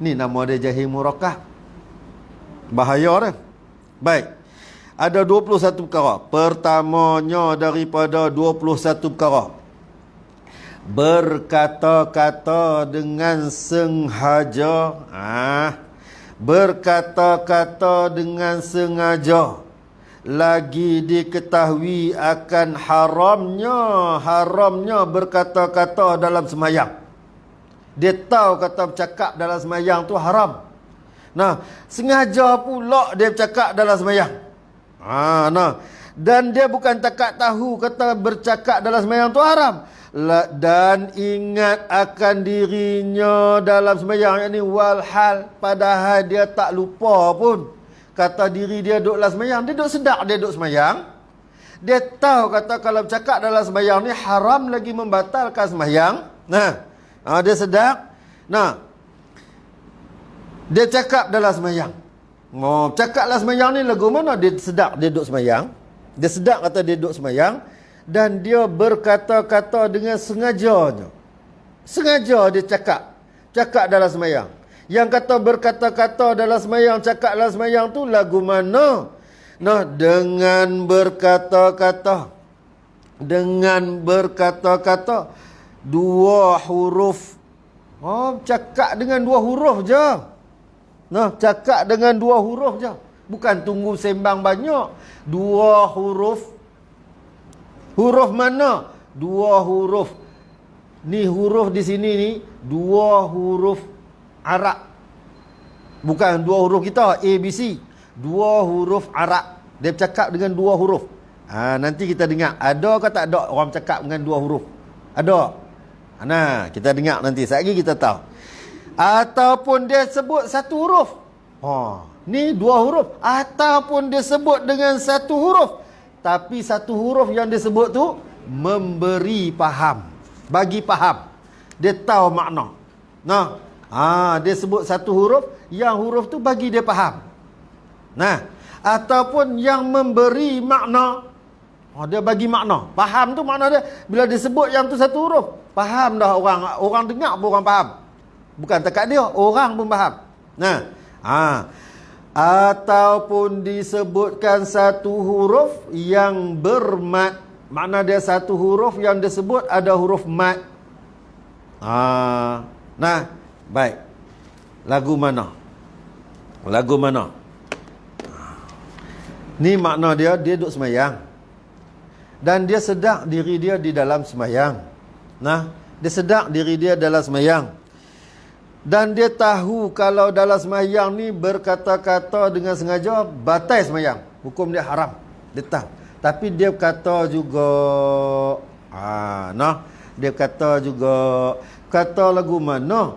Ni nama dia jahil murakab. Bahaya dah. Baik. Ada 21 perkara. Pertamanya daripada 21 perkara. Berkata-kata dengan sengaja. berkata-kata dengan sengaja, lagi diketahui akan haramnya berkata-kata dalam sembahyang. Dia tahu kata bercakap dalam sembahyang tu haram. Nah, sengaja pula dia bercakap dalam sembahyang. Dan dia bukan takat tahu kata bercakap dalam sembahyang tu haram. Dan ingat akan dirinya dalam sembahyang ini walhal, padahal dia tak lupa pun kata diri dia duduk dalam sembahyang. Dia duduk sedar dia duduk sembahyang. Dia tahu kata kalau bercakap dalam sembahyang ni haram lagi membatalkan sembahyang. Dia sedar. Dia cakap dalam sembahyang. Cakap dalam sembahyang ni lagu mana? Dia sedar dia duduk sembahyang. Dia sedar kata dia duduk sembahyang. Dan dia berkata-kata dengan sengajanya. Sengaja dia cakap dalam sembahyang. Yang kata berkata-kata dalam sembahyang, cakap dalam sembahyang tu lagu mana? Dengan berkata-kata. Dua huruf. Cakap dengan dua huruf je. Cakap dengan dua huruf je. Bukan tunggu sembang banyak. Dua huruf. Huruf mana? Dua huruf. Ni huruf di sini ni dua huruf Arab. Bukan dua huruf kita A, B, C. Dua huruf Arab. Dia bercakap dengan dua huruf. Nanti kita dengar. Ada ke tak ada orang bercakap dengan dua huruf? Ada. Kita dengar nanti. Sekejap lagi kita tahu. Ataupun dia sebut satu huruf. Ni dua huruf. Ataupun dia sebut dengan satu huruf. Tapi satu huruf yang dia sebut tu memberi faham. Bagi faham. Dia tahu makna. Dia sebut satu huruf, yang huruf tu bagi dia faham. Ataupun yang memberi makna. Dia bagi makna. Faham tu makna dia. Bila dia sebut yang tu satu huruf, faham dah orang. Orang dengar pun orang faham. Bukan takat dia, orang pun faham. Ataupun disebutkan satu huruf yang bermat. Makna dia satu huruf yang disebut ada huruf mat. Baik. Lagu mana? Ni makna dia duduk sembahyang. Dan dia sedar diri dia di dalam sembahyang. Dia sedar diri dia dalam sembahyang. Dan dia tahu kalau dalam sembahyang ni berkata-kata dengan sengaja batal sembahyang. Hukum dia haram. Dia tahu. Tapi dia kata juga dia kata juga, kata lagu mana?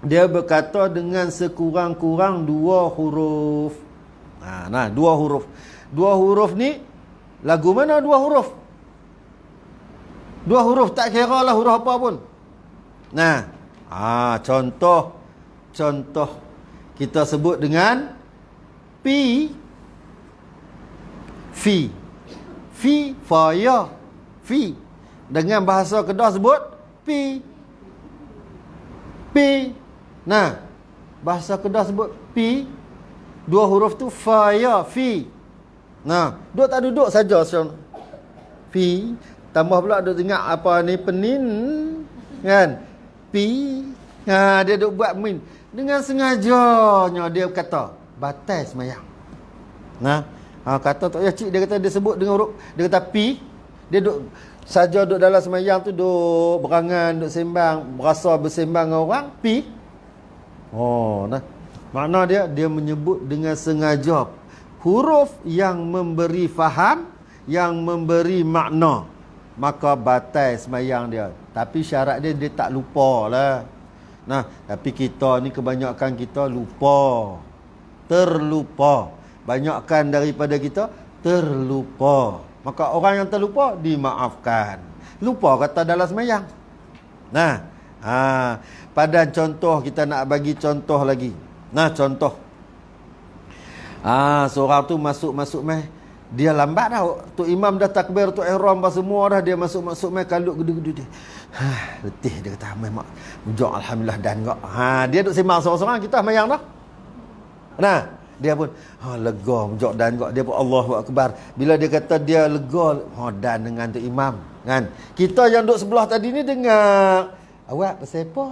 Dia berkata dengan sekurang-kurang dua huruf. Dua huruf. Dua huruf ni lagu mana dua huruf? Dua huruf tak kira lah huruf apa pun. Contoh kita sebut dengan fi for ya. Fi. Dengan bahasa Kedah sebut pi. Bahasa Kedah sebut pi. Dua huruf tu fa ya, fi. Duduk tak duduk saja fi. Tambah pula duduk dengar apa ni penin kan? Pi. Dia duduk buat min. Dengan sengajanya dia kata batal sembahyang. Kata tak payah cik, dia kata dia sebut dengan huruf. Dia kata pi. Dia duduk saja duduk dalam sembahyang tu, duduk berangan, duduk sembang, berasa bersembang dengan orang, pi. Makna dia menyebut dengan sengaja huruf yang memberi faham, yang memberi makna, maka batal sembahyang dia. Tapi syarat dia tak lupa lah. Tapi kita ni kebanyakan kita lupa. Terlupa. Banyakkan daripada kita terlupa. Maka orang yang terlupa dimaafkan. Lupa kata dalam sembahyang. Pada contoh, kita nak bagi contoh lagi. Contoh. Seorang tu masuk meh. Dia lambat dah. Tu imam dah takbir, tu ihram apa semua dah. Dia masuk meh, kalut gedu-gedu dia. Letih dia kata, mak. Mujak alhamdulillah dan kok. Dia duduk sembang seorang-seorang, kita sembahyang dah. Dia pun lega mujak dan kok. Dia pun Allahu akbar. Bila dia kata dia lega, dan dengan tu imam kan. Kita yang duduk sebelah tadi ni dengar, awak pasal apa?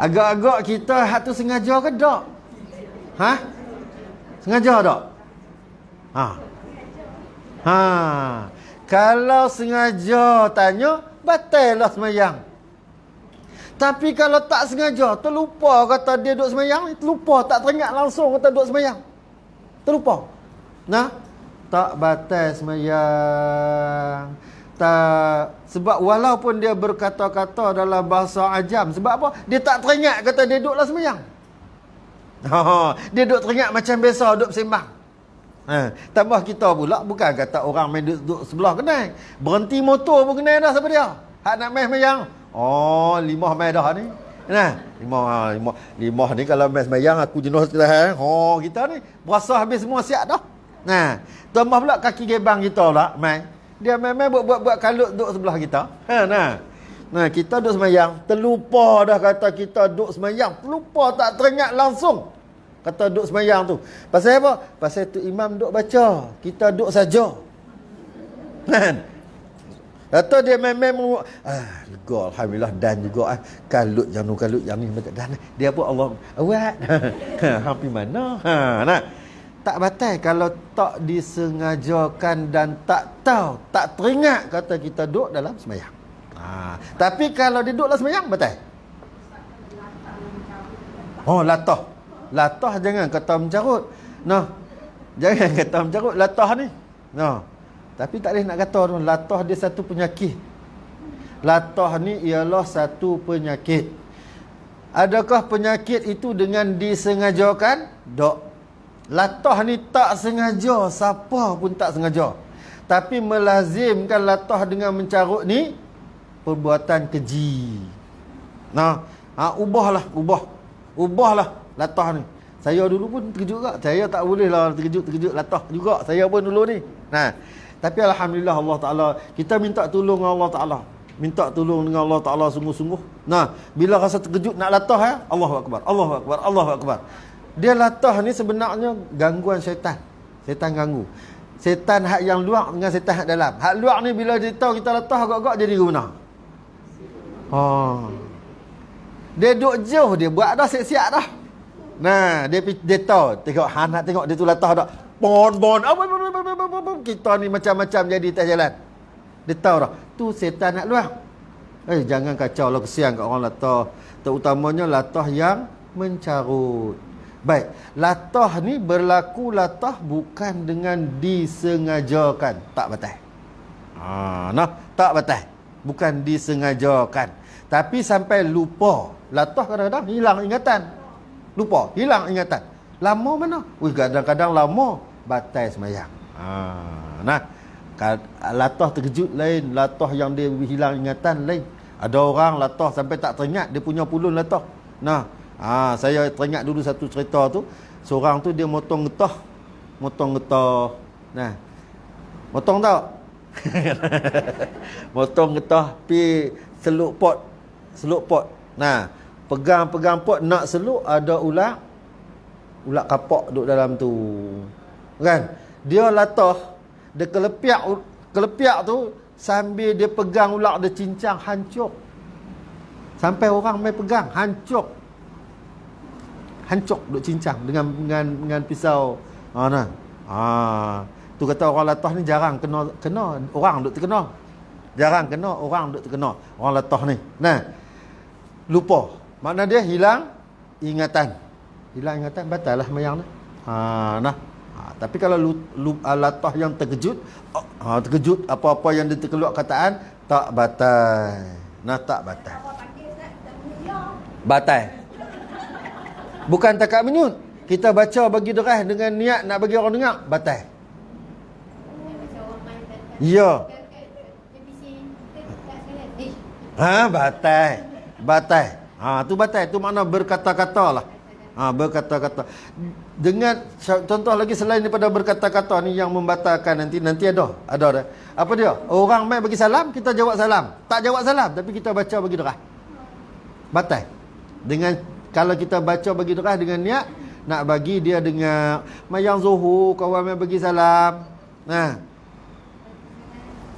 Agak-agak kita hak tu sengaja ke tak? Ha? Sengaja tak? Ha. Ha. Kalau sengaja tanya, batal lah semayang. Tapi kalau tak sengaja, terlupa kata dia duduk semayang, terlupa, tak teringat langsung kata duduk semayang. Terlupa. Nah, tak batal semayang. Tak, sebab walaupun dia berkata-kata dalam bahasa ajam, sebab apa? Dia tak teringat kata dia duduklah semayang. Dia duduk teringat macam biasa duduk sembang. Tambah kita pula bukan kata orang main duduk sebelah kenal. Berhenti motor pun kenal dah siapa dia. Hak nak main semayang. Oh, 5 main dah ni. Nah, 5 ni kalau main semayang aku jenuh sekali. Oh, kita ni berasa habis semua siap dah. Nah, tambah pula kaki gebang kita pula main. Dia main buat kalut duduk sebelah kita. Nah, kita duduk semayang, terlupa dah kata kita duduk semayang. Terlupa, tak teringat langsung kata duduk semayang tu. Pasal apa? Pasal tu imam duduk baca, kita duduk saja. Kan? Atau dia main-main lega, alhamdulillah, dan juga kalut yang ni dan dia pun Allah awak. Hampir mana? Nah. Tak batal kalau tak disengajakan dan tak tahu, tak teringat kata kita duduk dalam semayang. Tapi kalau dia duduk dalam semayang, batal. Oh, latah. Latah jangan kata mencarut. Nah, jangan kata mencarut latah ni. Nah. Tapi tak boleh nak kata tu, latah dia satu penyakit. Latah ni ialah satu penyakit. Adakah penyakit itu dengan disengajakan? Tak. Latah ni tak sengaja, siapa pun tak sengaja. Tapi melazimkan latah dengan mencarut ni perbuatan keji. Nah, ubahlah latah ni. Saya dulu pun terkejut juga. Saya tak boleh lah terkejut latah juga. Saya pun dulu ni. Nah, tapi alhamdulillah Allah Taala, kita minta tolong Allah Taala. Minta tolong dengan Allah Taala sungguh-sungguh. Nah, bila rasa terkejut nak latah Allahu akbar, Allahu akbar, Allahu akbar. Dia latah ni sebenarnya gangguan syaitan. Syaitan ganggu. Syaitan hak yang luar dengan syaitan hak dalam. Hak luar ni bila dia tahu kita latah agak-agak jadi guna. Dia duduk jauh, dia buat dah siap-siap dah. Nah, dia tahu. Tengok, nak tengok dia tu latah dah. Bon. Kita ni macam-macam jadi atas jalan. Dia tahu dah. Tu syaitan hak luar. Jangan kacau lah, kesian kat orang latah. Terutamanya latah yang mencarut. Baik, latah ni berlaku latah bukan dengan disengajakan. Tak batal. Tak batal. Bukan disengajakan. Tapi sampai lupa. Latah kadang-kadang hilang ingatan. Lupa, hilang ingatan. Lama mana? Kadang-kadang lama batal semayang. Latah terkejut lain, latah yang dia hilang ingatan lain. Ada orang latah sampai tak teringat dia punya pulun latah. Saya teringat dulu satu cerita tu. Seorang tu dia motong getah. Nah. Motong tak? Motong getah pi seluk pot. Nah, pegang pot nak seluk, ada ulat kapak duduk dalam tu. Kan? Dia latah, dia kelepiak tu sambil dia pegang ulat, dia cincang hancur. Sampai orang mai pegang, hancur duk cincang dengan pisau. Tu kata orang latah ni jarang kena orang duk terkena. Jarang kena orang duk terkena orang latah ni. Nah, lupa. Makna dia hilang ingatan. Hilang ingatan, batal lah sembahyang ni. Tapi kalau latah yang terkejut, terkejut apa-apa yang dia terkeluar kataan, tak batal. Tak batal. Batal. Bukan takat menyut. Kita baca bagi derah dengan niat nak bagi orang dengar, batal. Ya. Batal. Tu batal. Tu makna berkata-kata lah. Berkata-kata. Dengan contoh lagi selain daripada berkata-kata ni yang membatalkan nanti ada. Apa dia? Orang mai bagi salam, kita jawab salam. Tak jawab salam tapi kita baca bagi derah. Batal. Dengan kalau kita baca bagi derah dengan niat nak bagi dia dengar mayang zuhur, kawan mai bagi salam.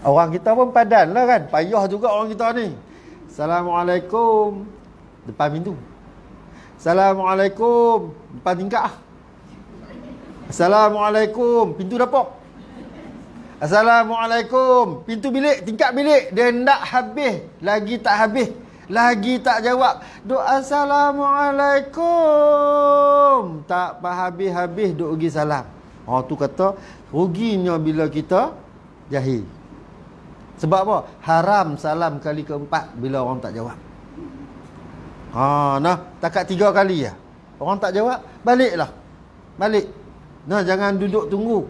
Orang kita pun padan lah kan. Payah juga orang kita ni. Assalamualaikum. Depan pintu. Assalamualaikum. Depan tingkap. Assalamualaikum. Pintu dapur. Assalamualaikum. Pintu bilik, tingkap bilik. Dia nak habis. Lagi tak habis. Lagi tak jawab. Duk Assalamualaikum. Tak habis-habis duk pergi salam. Tu kata, ruginya bila kita jahil. Sebab apa? Haram salam kali keempat bila orang tak jawab. Takat 3 kali ya. Orang tak jawab, baliklah. Balik. Jangan duduk tunggu.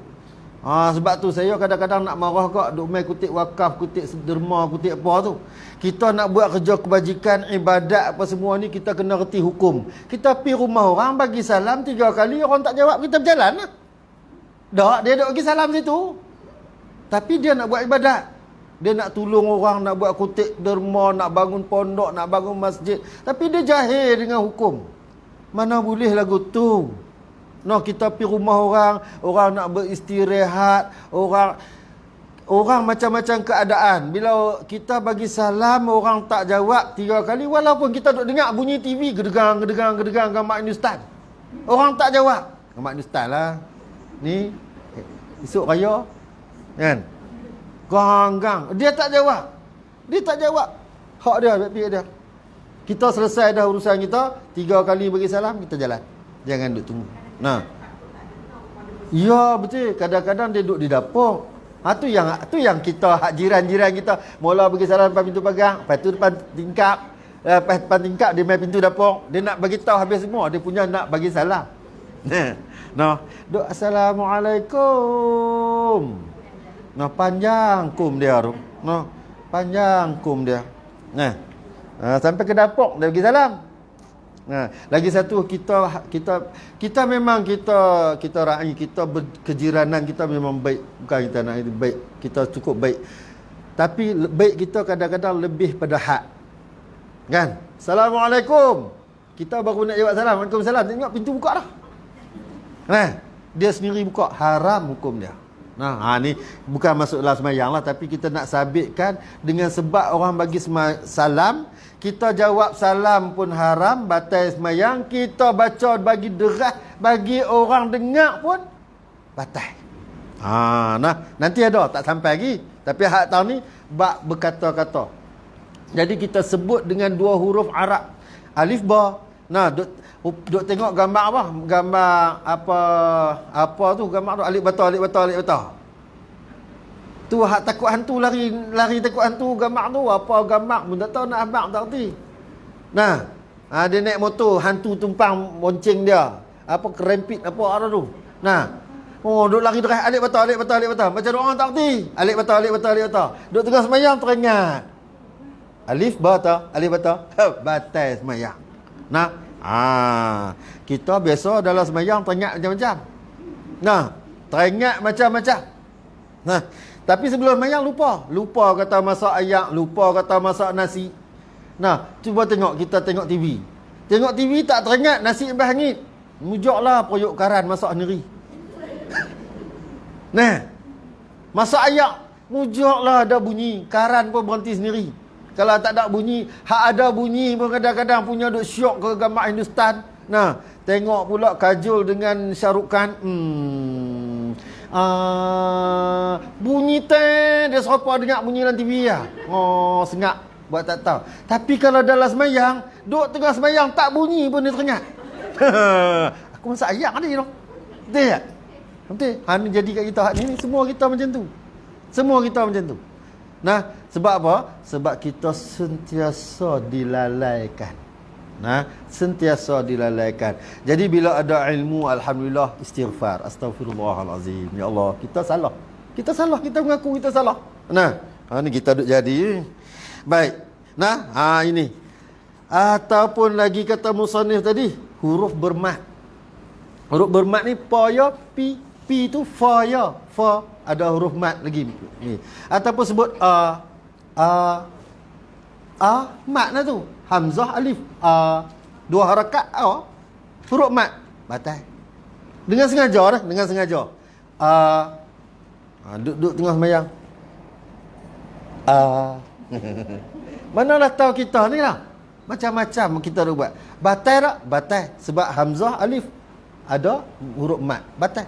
Sebab tu saya kadang-kadang nak marah kak, duk main kutip wakaf, kutip derma, kutip apa tu. Kita nak buat kerja kebajikan, ibadat apa semua ni, kita kena reti hukum. Kita pergi rumah orang, bagi salam 3 kali, orang tak jawab, kita berjalan lah. Dia duk bagi salam situ. Tapi dia nak buat ibadat. Dia nak tolong orang, nak buat kutip derma, nak bangun pondok, nak bangun masjid. Tapi dia jahil dengan hukum. Mana boleh lagu tu. Kita pergi rumah orang, orang nak beristirahat, orang macam-macam keadaan. Bila kita bagi salam, orang tak jawab 3 kali, walaupun kita duk dengar bunyi TV, gedegang, gamak ni ustaz. Orang tak jawab. Gamak ni ustaz lah. Ni, esok raya, kan? Gang. Dia tak jawab. Hak dia, baik dia. Kita selesai dah urusan kita, 3 kali bagi salam, kita jalan. Jangan duduk tunggu. Ya betul. Kadang-kadang dia duduk di dapur. Tu yang kita, hak jiran-jiran kita, mula bagi salam depan pintu pagar, lepas tu depan tingkap. Lepas depan tingkap, dia main pintu dapur. Dia nak bagi tahu habis semua. Dia punya nak bagi salam. Duk Assalamualaikum. Panjang kum dia tu. Panjang kum dia. Sampai ke dapur dia bagi salam. Lagi satu, kita memang kita ra'i, kita kejiranan kita memang baik. Bukan kita nak itu baik. Kita cukup baik. Tapi baik kita kadang-kadang lebih pada had. Kan? Assalamualaikum. Kita baru nak jawab salam. Waalaikumsalam. Tengok pintu buka dah. Dia sendiri buka. Haram hukum dia. Ni bukan masuklah semayang lah, tapi kita nak sabitkan dengan sebab orang bagi salam, kita jawab salam pun haram, batal semayang. Kita baca bagi deras, bagi orang dengar pun batal. Nanti ada, tak sampai lagi. Tapi hak tahun ni bab berkata-kata. Jadi kita sebut dengan 2 huruf Arab, alif ba. Duk tengok gambar apa? Gambar apa tu? Gambar tu alif bata. Tu hak takut hantu, lari takut hantu gambar tu. Apa gambar pun tak tahu nak abang tak reti. Dia naik motor, hantu tumpang monceng dia. Apa kerempit apa ada tu. Duk lari deras alif bata. Macam orang tak reti. Alif bata. Duk tengah semayang teringat. Alif bata. Batal semayang. Kita biasa dalam semayang teringat macam-macam. Teringat macam-macam. Tapi sebelum semayang lupa kata masak ayak, lupa kata masak nasi. Cuba tengok, kita tengok TV. Tengok TV tak teringat nasi lebih hangit. Mujaklah periuk karan masak sendiri. Masak ayak, mujaklah ada bunyi, karan pun berhenti sendiri. Kalau tak ada bunyi, hak ada bunyi pun kadang-kadang punya duk syok ke gambar Hindustan. Tengok pula Kajol dengan Shahrukh Khan. Bunyi dia serupa dengar bunyi dalam TV lah. Sengak. Buat tak tahu. Tapi kalau dalam semayang, duk tengah semayang, tak bunyi pun dia teringat. Aku masak ayak tadi tu. Betul tak? Betul? Ni jadi kat kita ni semua kita macam tu. Sebab apa? Sebab kita sentiasa dilalaikan. Jadi bila ada ilmu, alhamdulillah, istighfar, astaghfirullahalazim. Ya Allah, kita salah, kita mengaku kita salah. Ni kita duk jadi. Baik. Ini. Ataupun lagi kata musannif tadi, huruf bermat. Huruf bermat ni pa ya, pi tu fa ya, fa ada huruf mat lagi ni. Ataupun sebut mat lah tu. Hamzah alif 2 harakat huruf mat batal. Dengan sengaja. Duduk tengah sembahyang. Manalah tahu kita ni lah. Macam-macam kita ada buat. Batal tak? Batal. Sebab hamzah alif ada huruf mat. Batal.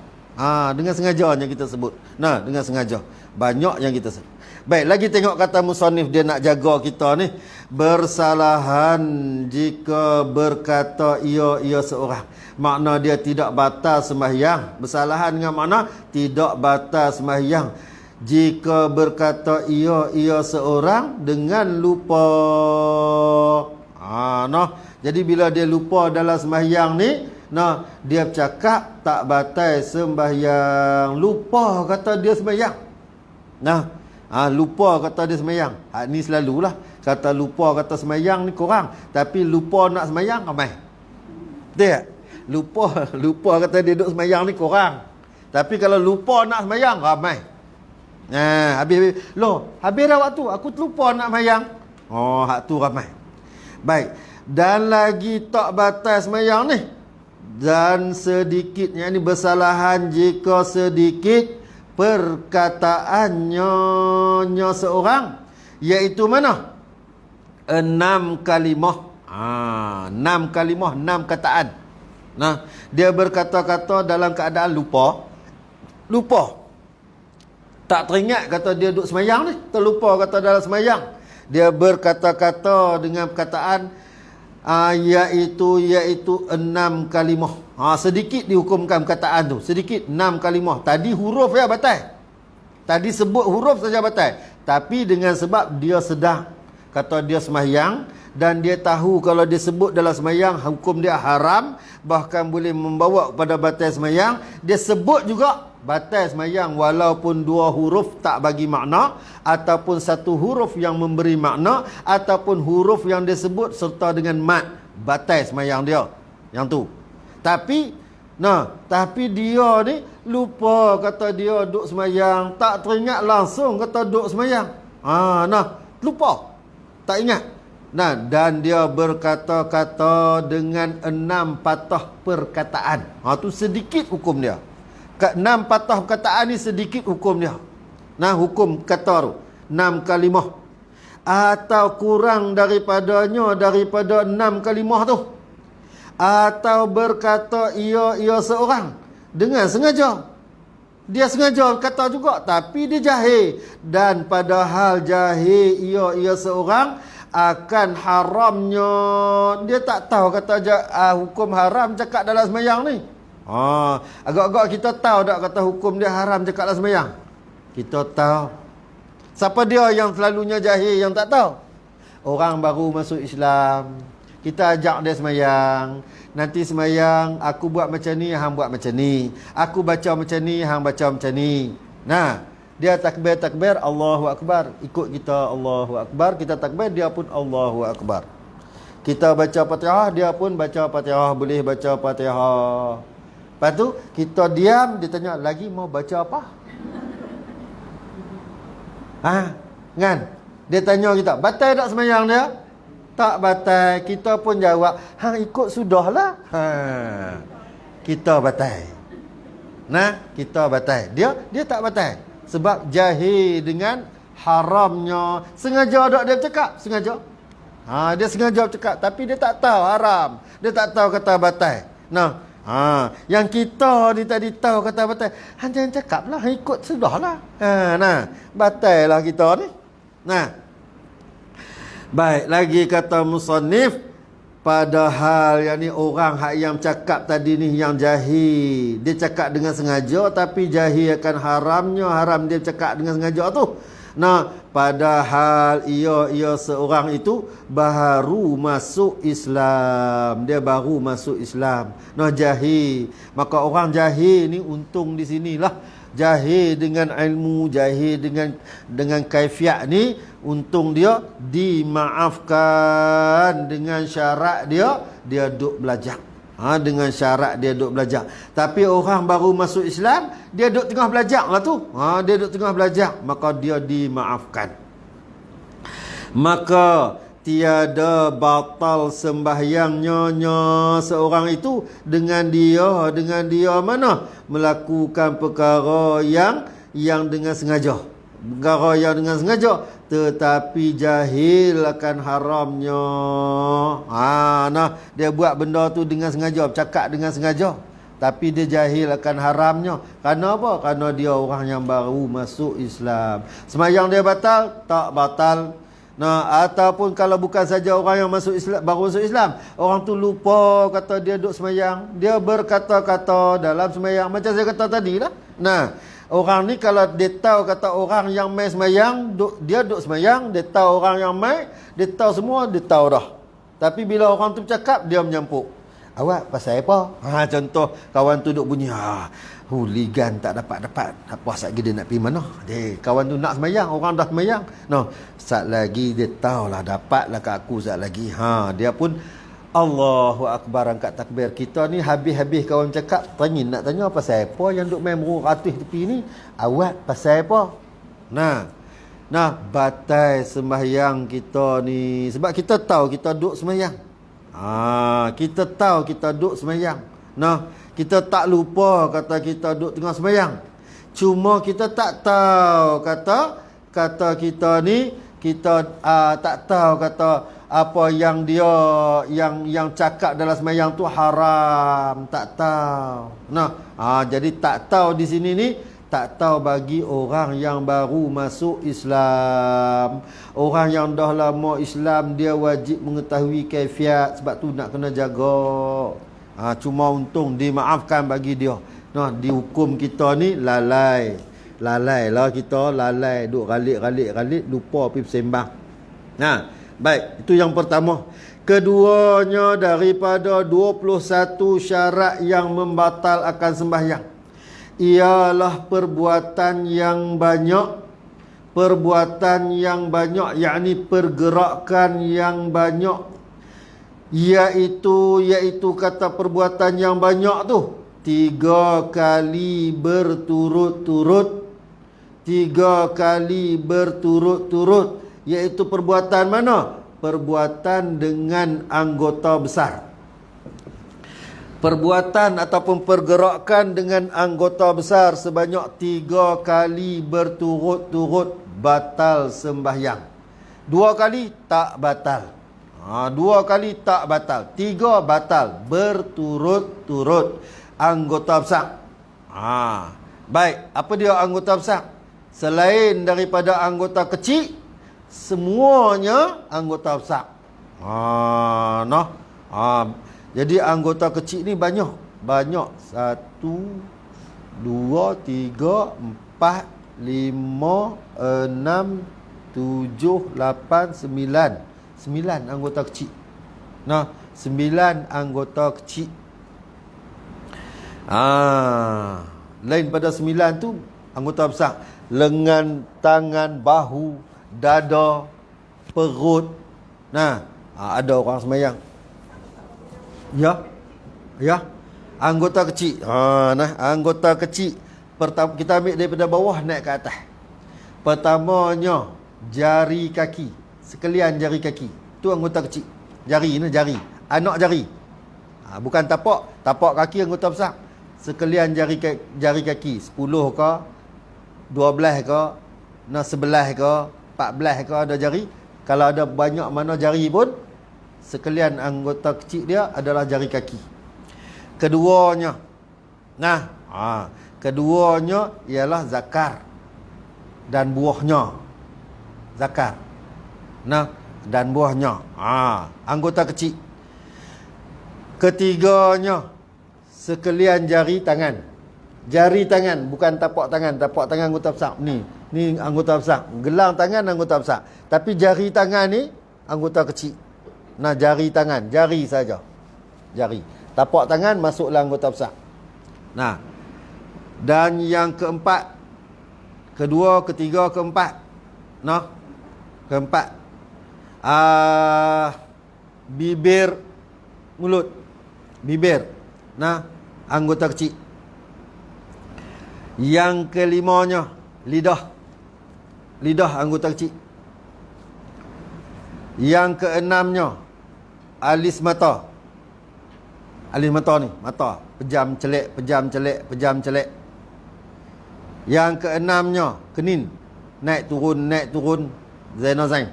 Dengan sengajanya kita sebut. Dengan sengaja. Banyak yang kita sebut. Baik, lagi tengok kata musannif dia nak jaga kita ni. Bersalahan jika berkata ia seorang. Makna dia tidak batal sembahyang. Bersalahan dengan makna tidak batal sembahyang. Jika berkata ia seorang dengan lupa. Jadi bila dia lupa dalam sembahyang ni, dia bercakap tak batal sembahyang. Lupa kata dia sembahyang. Lupa kata dia sembahyang. Ni selalulah kata lupa kata sembahyang ni kurang, tapi lupa nak sembahyang ramai. Betul tak? Lupa kata dia duduk sembahyang ni kurang, tapi kalau lupa nak sembahyang ramai. Habis dah waktu aku terlupa nak sembahyang. Hak tu ramai. Baik, dan lagi tak batal sembahyang ni, dan sedikitnya ni bersalahan jika sedikit perkataannya seorang, iaitu mana? 6 kalimah. 6 kalimah, 6 kataan. Dia berkata-kata dalam keadaan lupa. Tak teringat kata dia duduk semayang ni, terlupa kata dalam semayang. Dia berkata-kata dengan perkataan iaitu 6 kalimah. Sedikit dihukumkan perkataan tu. Sedikit 6 kalimah. Tadi huruf ya batal. Tadi sebut huruf saja batal. Tapi dengan sebab dia sedang kata dia semayang, dan dia tahu kalau dia sebut dalam semayang hukum dia haram, bahkan boleh membawa kepada batal semayang, dia sebut juga batal semayang walaupun 2 huruf tak bagi makna, ataupun 1 huruf yang memberi makna, ataupun huruf yang dia sebut serta dengan mat, batal semayang dia yang tu. Tapi dia ni lupa kata dia duduk semayang, tak teringat langsung kata duduk semayang. Lupa, tak ingat. Dan dia berkata-kata dengan 6 patah perkataan. Tu sedikit hukum dia. 6 patah perkataan ni sedikit hukum dia. Hukum kata tu 6 kalimah. Atau kurang daripada 6 kalimah tu. Atau berkata ia seorang dengan sengaja. Dia sengaja kata juga, tapi dia jahil. Dan padahal jahil ia seorang akan haramnya, dia tak tahu kata hukum haram cakap dalam sembahyang ni. Agak-agak kita tahu tak kata hukum dia haram cakap dalam sembahyang? Kita tahu. Siapa dia yang selalunya jahil, yang tak tahu? Orang baru masuk Islam. Kita ajak dia sembahyang. Nanti sembahyang, aku buat macam ni, hang buat macam ni. Aku baca macam ni, hang baca macam ni. Dia takbir, Allahu Akbar. Ikut kita, Allahu Akbar. Kita takbir, dia pun Allahu Akbar. Kita baca Fatihah, dia pun baca Fatihah. Boleh baca Fatihah. Lepas tu, kita diam, dia tanya, lagi mau baca apa? Dia tanya kita, batal tak sembahyang dia? Tak batal. Kita pun jawab, hang ikut sudahlah. Kita batal. Kita batal. Dia tak batal. Sebab jahil dengan haramnya. Sengaja tak dia bercakap? Sengaja. Dia sengaja bercakap, tapi dia tak tahu haram. Dia tak tahu kata batal. Yang kita ni tadi tahu kata batal. Hang jangan cakap lah, ikut sudahlah. Batal lah kita ni. Baik, lagi kata musannif, padahal yang ni orang yang cakap tadi ni yang jahil. Dia cakap dengan sengaja, tapi jahil akan haramnya. Haram dia cakap dengan sengaja tu. Padahal ia seorang itu baru masuk Islam. Dia baru masuk Islam. Jahil. Maka orang jahil ni untung di sinilah. Jahil dengan ilmu, jahil dengan kaifiat ni, untung dia dimaafkan dengan syarat dia duduk belajar. Dengan syarat dia duduk belajar. Tapi orang baru masuk Islam, dia duduk tengah belajar lah tu. Dia duduk tengah belajar, maka dia dimaafkan. Maka tiada batal sembahyangnya seorang itu dengan dia mana melakukan perkara yang dengan sengaja. Bergaya dengan sengaja, tetapi jahil akan haramnya. Nah, dia buat benda tu dengan sengaja, bercakap dengan sengaja, tapi dia jahil akan haramnya. Kerana apa? Kerana dia orang yang baru masuk Islam. Sembahyang dia batal? Tak batal. Ataupun kalau bukan saja orang yang masuk Islam, baru masuk Islam, orang tu lupa kata dia duduk sembahyang, dia berkata-kata dalam sembahyang, macam saya kata tadi lah. Orang ni kalau dia tahu kata orang yang main sembahyang, dia duduk sembahyang, dia tahu orang yang main, dia tahu semua, dia tahu dah. Tapi bila orang tu bercakap, dia menyampuk. Awak pasal apa? Contoh kawan tu duduk bunyi, hooligan tak dapat apa sat dia nak pergi mana. Kawan tu nak sembahyang, orang dah sembahyang. Sat lagi dia tahulah dapatlah kat aku sat lagi. Dia pun Allahu Akbar, angkat takbir. Kita ni habis-habis kawan cakap, nak tanya pasal apa yang duk main beratus tepi ni? Awak pasal apa? Batal sembahyang kita ni. Sebab kita tahu kita duduk sembahyang. Kita tahu kita duduk sembahyang. Kita tak lupa kata kita duduk tengah sembahyang. Cuma kita tak tahu kata kita ni, kita tak tahu kata apa yang dia yang cakap dalam sembahyang tu haram, tak tahu. Jadi tak tahu di sini ni, tak tahu bagi orang yang baru masuk Islam. Orang yang dah lama Islam, dia wajib mengetahui kaifiat, sebab tu nak kena jaga. Cuma untung dimaafkan bagi dia. Dihukum kita ni lalai lah, kita lalai, duk galik lupa pergi bersembang. Baik, itu yang pertama. Keduanya, daripada 21 syarat yang membatalkan sembahyang, ialah perbuatan yang banyak, yakni pergerakan yang banyak, iaitu kata perbuatan yang banyak tu 3 kali berturut-turut, iaitu perbuatan mana? Perbuatan dengan anggota besar. Perbuatan ataupun pergerakan dengan anggota besar sebanyak 3 kali berturut-turut batal sembahyang. 2 kali tak batal. 2 kali tak batal. 3 batal berturut-turut anggota besar. Baik, apa dia anggota besar? Selain daripada anggota kecil, semuanya anggota besar. Jadi anggota kecil ni banyak. 1, 2, 3, 4, 5, 6, 7, 8, 9. 9 anggota kecil. 9 anggota kecil. Lain pada 9 tu anggota besar. Lengan, tangan, bahu, dada, perut. Ada orang sembahyang. Ya. Anggota kecil. Anggota kecil. Pertama, kita ambil daripada bawah naik ke atas. Pertamanya, jari kaki. Sekalian jari kaki. Tu anggota kecil. Jari ni jari. Anak jari. Bukan tapak. Tapak kaki anggota besar. Sekalian jari kaki. 10 ke, 12 ke, 11 ke, 14 ke ada jari. Kalau ada banyak mana jari pun, sekalian anggota kecil dia adalah jari kaki. Keduanya, keduanya ialah zakar dan buahnya. Zakar, dan buahnya. Anggota kecil. Ketiganya, sekalian jari tangan. Jari tangan, bukan tapak tangan. Tapak tangan anggota besar. Ni anggota besar. Gelang tangan anggota besar. Tapi jari tangan ni anggota kecil. Jari tangan, jari saja. Jari. Tapak tangan masuklah anggota besar. Dan yang keempat, kedua, ketiga, keempat. Keempat. Bibir, mulut. Bibir. Anggota kecil. Yang kelimanya, lidah. Lidah anggota kecil. Yang keenamnya, alis mata. Alis mata ni, mata. Pejam celek. Yang keenamnya, kenin. naik turun. Zainal Zain.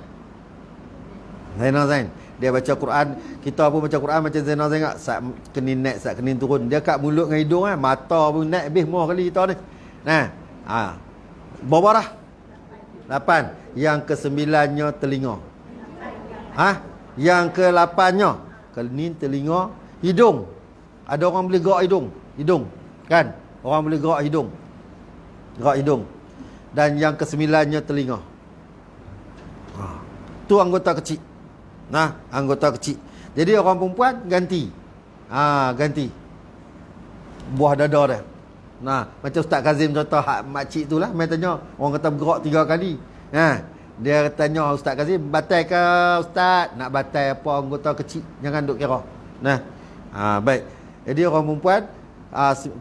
Dia baca Quran, kita pun baca Quran macam Zainal Zain tak? Sat kening naik, sat kening turun. Dia kat mulut dengan hidung mata pun naik habis more kali kita ni. Nah. Berapa dah? 8. Yang ke-9-nya telinga. Yang ke-8-nya kening, telinga, hidung. Ada orang boleh gerak hidung. Kan? Orang boleh gerak hidung. Dan yang ke-9-nya telinga. Tu anggota kecil. Anggota kecil. Jadi orang perempuan ganti. Ganti. Buah dada dia. Macam Ustaz Kazim contoh makcik tu lah. Main tanya, orang kata bergerak 3 kali. Dia tanya Ustaz Kazim, batal ke Ustaz? Nak batal apa anggota kecil? Jangan duk kira. Baik. Jadi orang perempuan,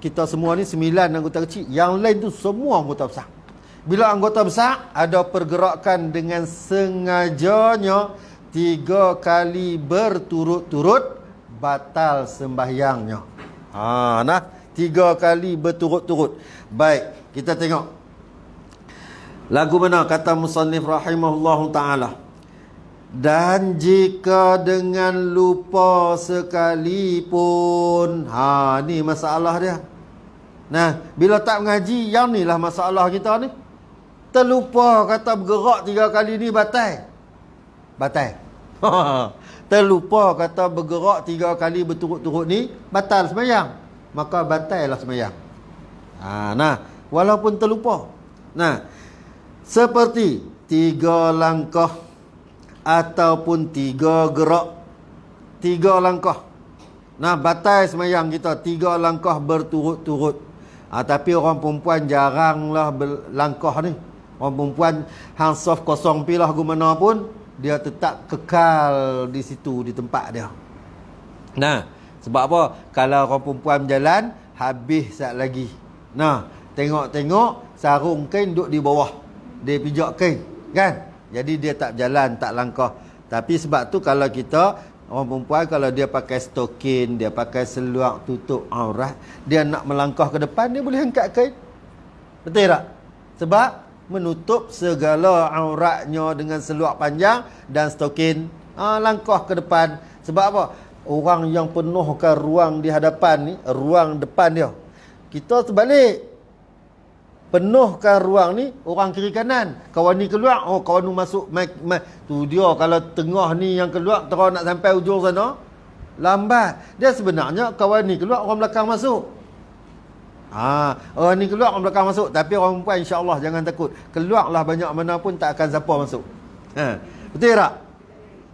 kita semua ni 9 anggota kecil. Yang lain tu semua anggota besar. Bila anggota besar, ada pergerakan dengan sengajanya 3 kali berturut-turut, batal sembahyangnya. 3 kali berturut-turut. Baik, kita tengok lagu mana kata musannif rahimahullahu ta'ala. Dan jika dengan lupa sekalipun. Ni masalah dia. Bila tak mengaji, yang ni lah masalah kita ni. Terlupa kata bergerak 3 kali ni batal. Terlupa kata bergerak 3 kali berturut-turut ni batal sembahyang. Maka batal lah sembahyang. Walaupun terlupa. Seperti 3 langkah ataupun 3 gerak. 3 langkah. Batal sembahyang kita 3 langkah berturut-turut. Tapi orang perempuan jaranglah berlangkah ni. Orang perempuan hang soft kosong pi lah gimana pun, dia tetap kekal di situ, di tempat dia. Sebab apa? Kalau orang perempuan berjalan, habis sat lagi. Tengok-tengok sarung kain duduk di bawah. Dia pijak kain, kan? Jadi dia tak berjalan, tak langkah. Tapi sebab tu kalau kita, orang perempuan kalau dia pakai stokin, dia pakai seluar tutup aurat, dia nak melangkah ke depan, dia boleh angkat kain. Betul tak? Sebab menutup segala auratnya dengan seluar panjang dan stokin. Langkah ke depan. Sebab apa? Orang yang penuhkan ruang di hadapan ni, ruang depan dia. Kita terbalik. Penuhkan ruang ni, orang kiri kanan. Kawan ni keluar, kawan ni masuk. Tu dia, kalau tengah ni yang keluar, terus nak sampai ujung sana, lambat. Dia sebenarnya kawan ni keluar, orang belakang masuk. Orang ni keluar, orang belakang masuk. Tapi orang perempuan insya-Allah jangan takut. Keluarlah banyak mana pun tak akan siapa masuk. Betul tak?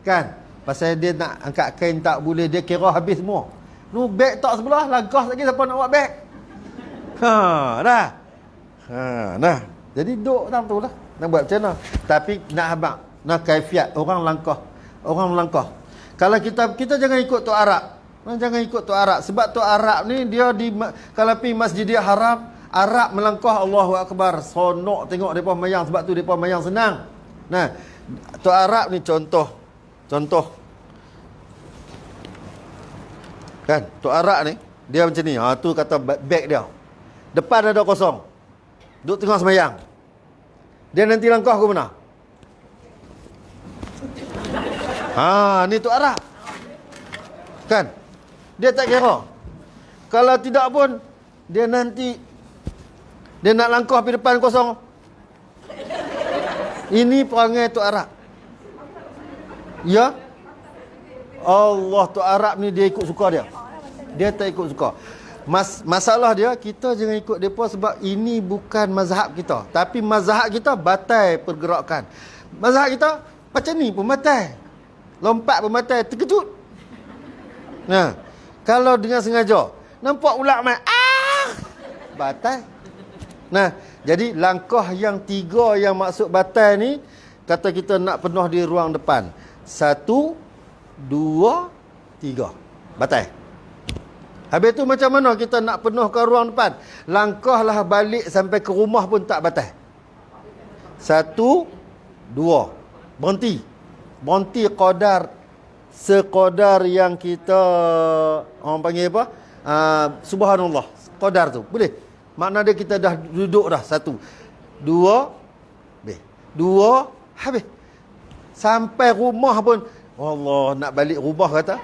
Kan? Pasal dia nak angkat kain tak boleh, dia kira habis semua. Beg tak sebelah, langkah lagi siapa nak buat beg? Dah. Jadi duduk dalam tu lah. Nak buat macam mana? Tapi nak habaq, nak kaifiat orang langkah. Kalau kita jangan ikut Tok Arab. Jangan ikut Tok Arab. Sebab Tok Arab ni dia kalau pergi Masjidil Haram, Arab melangkah Allahu Akbar. Sonok tengok depa mayang, sebab tu depa mayang senang. Tok Arab ni contoh. Kan? Tok Arab ni dia macam ni. Tu kata beg dia. Depan ada kosong. Duduk tengah semayang. Dia nanti langkah ke mana? Ni Tok Arab. Kan? Dia tak kira. Kalau tidak pun dia nanti dia nak langkah pergi depan kosong. Ini perangai Tok Arab. Ya? Allah, Tok Arab ni dia ikut suka dia. Dia tak ikut suka. Masalah dia, kita jangan ikut mereka sebab ini bukan mazhab kita. Tapi mazhab kita batal pergerakan. Mazhab kita macam ni pun batal. Lompat pun batal, terkejut. Kalau dengan sengaja, nampak ulama batal. Jadi langkah yang 3 yang maksud batal ni, kata kita nak penuh di ruang depan. 1, 2, 3. Batal. Habis tu macam mana kita nak penuhkan ruang depan? Langkahlah balik sampai ke rumah pun tak batal. 1, 2. Berhenti sekadar yang kita orang panggil apa? Subhanallah. Qadar tu. Boleh. Makna dia kita dah duduk dah. 1, 2, 2, habis. Sampai rumah pun, Allah, nak balik rumah kata.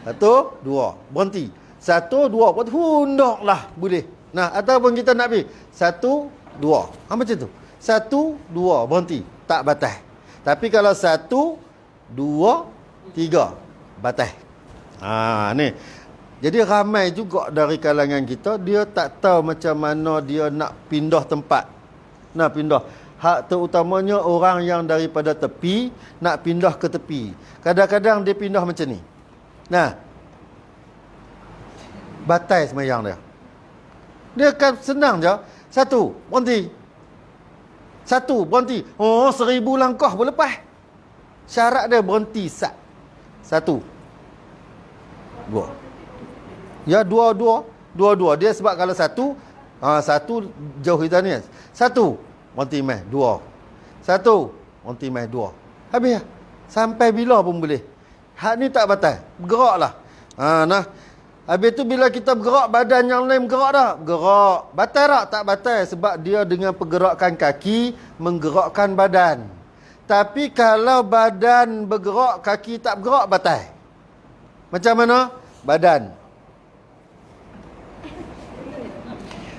1, 2, berhenti. 1, 2, buat hundaklah boleh. Nah, ataupun kita nak pergi 1, 2. Macam tu. 1, 2, berhenti. Tak batal. Tapi kalau 1, 2, 3, batal. Ni. Jadi ramai juga dari kalangan kita, dia tak tahu macam mana dia nak pindah tempat. Nak pindah. Hak terutamanya orang yang daripada tepi, nak pindah ke tepi. Kadang-kadang dia pindah macam ni. Nah, batal semayang dia. Dia kan senang je. 1, berhenti. 1, berhenti. 1000 langkah boleh lepas. Syarat dia berhenti sat. 1, 2. Ya, 2. Dia sebab kalau 1, 1 jauh kita ni. 1, berhenti mai 2. 1, berhenti mai 2. Habis lah. Sampai bila pun boleh. Hak ni tak batal. Bergeraklah. Nah. Habis tu bila kita bergerak, badan yang lain bergerak tak? Bergerak. Batal tak? Tak batal. Sebab dia dengan pergerakan kaki, menggerakkan badan. Tapi kalau badan bergerak, kaki tak bergerak, batal. Macam mana? Badan.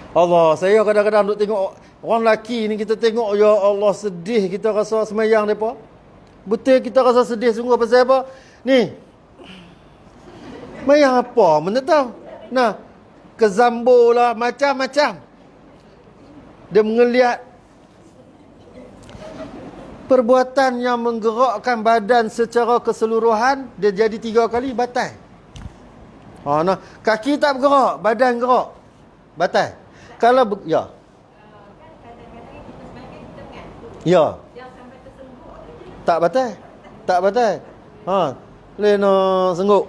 Allah, saya kadang-kadang duk tengok orang lelaki ni, kita tengok, ya Allah, sedih kita rasa semayang mereka. Betul kita rasa sedih sungguh pasal apa? Ni, semayang apa? Mana tahu? Nah, kezambo lah, macam-macam. Dia mengeliat perbuatan yang menggerakkan badan secara keseluruhan, dia jadi 3 kali, batal. Nah, kaki tak bergerak, badan gerak, batal. Kalau ya. Ya. Tak batal. Tak batal. Lena sengguk.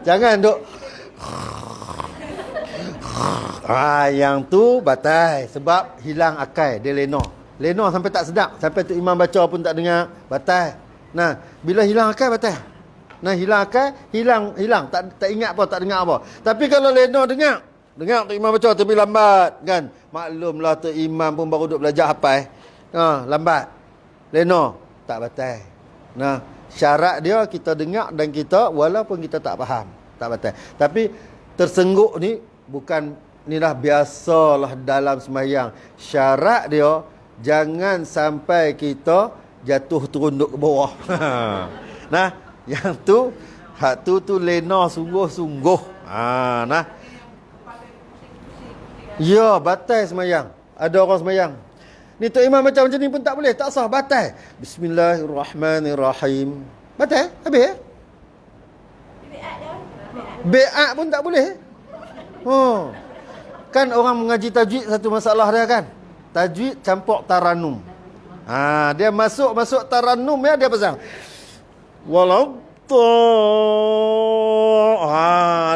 Jangan duk. Yang tu batal sebab hilang akal, dia lena. Lena sampai tak sedap, sampai tu imam baca pun tak dengar, batal. Nah, bila hilang akal batal. Nah, hilang akal, hilang, tak ingat apa, tak dengar apa. Tapi kalau lena dengar tu imam baca tapi lambat kan. Maklumlah tu imam pun baru duk belajar hafal. Lambat. Lena tak batal. Nah, syarat dia kita dengar dan kita walaupun kita tak faham, tak batal. Tapi tersengguk ni bukan inilah biasalah dalam sembahyang. Syarat dia jangan sampai kita jatuh turun duk ke bawah. Nah, yang tu hak tu lena sungguh-sungguh. Nah. Ya, batal semayang. Ada orang semayang. Ni tok imam macam ni pun tak boleh, tak sah, batal. Bismillahirrahmanirrahim. Batal, habis. Be'at pun tak boleh. Kan orang mengaji tajwid satu masalah dia kan. Tajwid campur taranum. Dia masuk taranum ya, dia pasang. Walau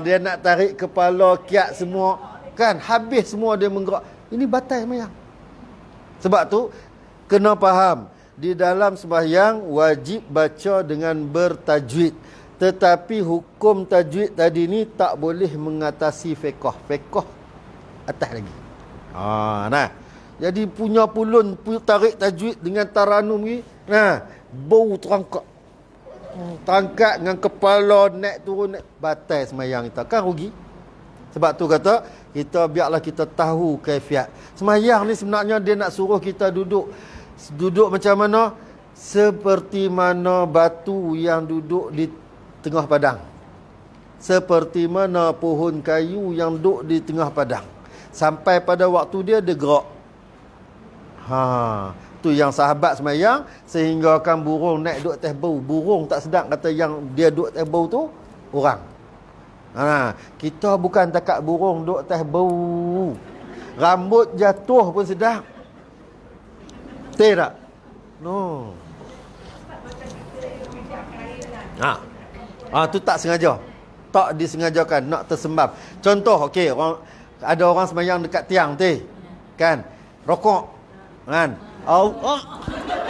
dia nak tarik kepala, kiat semua. Kan habis semua dia menggerak. Ini batal sembahyang. Sebab tu kena faham, di dalam sembahyang wajib baca dengan bertajwid. Tetapi hukum tajwid tadi ni tak boleh mengatasi fiqh. Fiqh atas lagi. Nah. Jadi punya pulun tarik tajwid dengan taranum ni, bau terangkat. Terangkat dengan kepala naik turun naik, batal sembahyang kita. Kan rugi. Sebab tu kata, biarlah kita tahu kaifiat. Sembahyang ni sebenarnya dia nak suruh kita duduk macam mana? Seperti mana batu yang duduk di tengah padang. Seperti mana pohon kayu yang duduk di tengah padang. Sampai pada waktu dia gerak. Tu yang sahabat sembahyang sehingga kan burung naik duduk atas bau. Burung tak sedap kata yang dia duduk atas bau tu orang. Kita bukan takat burung duduk atas bau. Rambut jatuh pun sedap. Betul tak? No. Tu tak sengaja. Tak disengajakan nak tersembam. Contoh, okey, ada orang sembahyang dekat tiang tu. Kan? Rokok. Kan?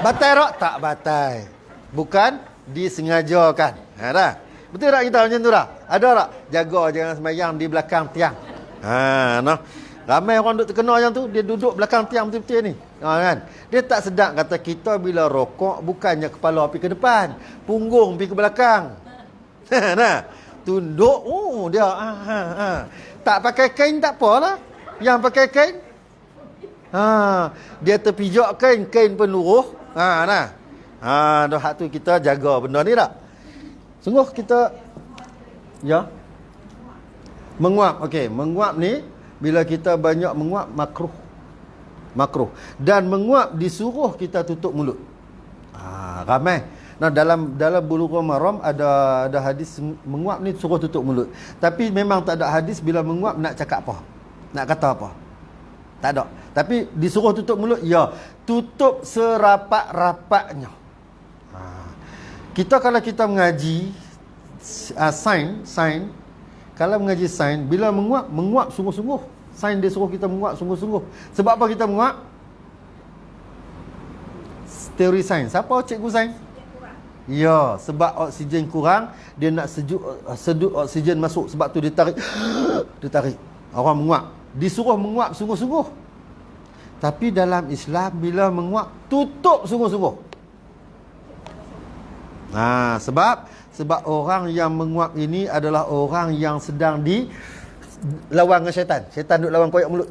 Batal tak? Tak batal. Bukan disengajakan. Dah. Betul tak kita macam tu dah? Ada tak? Jaga jangan sembahyang di belakang tiang. Nah. Ramai orang duk terkena yang tu, dia duduk belakang tiang betul-betul ni. Kan? Dia tak sedar kata kita bila rokok bukannya kepala pergi ke depan, punggung pergi ke belakang. Nah, tunduk dia tak pakai kain tak apalah. Yang pakai kain dia terpijak kain pun luruh. Nah. Dah hak tu kita jaga benda ni tak? Sungguh kita menguap. Okey, menguap ni bila kita banyak menguap makruh. Dan menguap disuruh kita tutup mulut. Ramai. Nah, dalam Bulughul Maram ada hadis menguap ni suruh tutup mulut. Tapi memang tak ada hadis bila menguap nak cakap apa. Nak kata apa. Tak ada. Tapi disuruh tutup mulut, ya. Tutup serapat-rapatnya. Kita kalau kita mengaji sains, kalau mengaji sains, bila menguap sungguh-sungguh. Sains dia suruh kita menguap sungguh-sungguh. Sebab apa kita menguap? Teori sains. Siapa cikgu sains? Ya, sebab oksigen kurang, dia nak sedut oksigen masuk. Sebab tu dia tarik. Orang menguap. Disuruh menguap sungguh-sungguh. Tapi dalam Islam, bila menguap, tutup sungguh-sungguh. Sebab orang yang menguap ini adalah orang yang sedang lawan dengan syaitan. Syaitan duk lawan koyak mulut.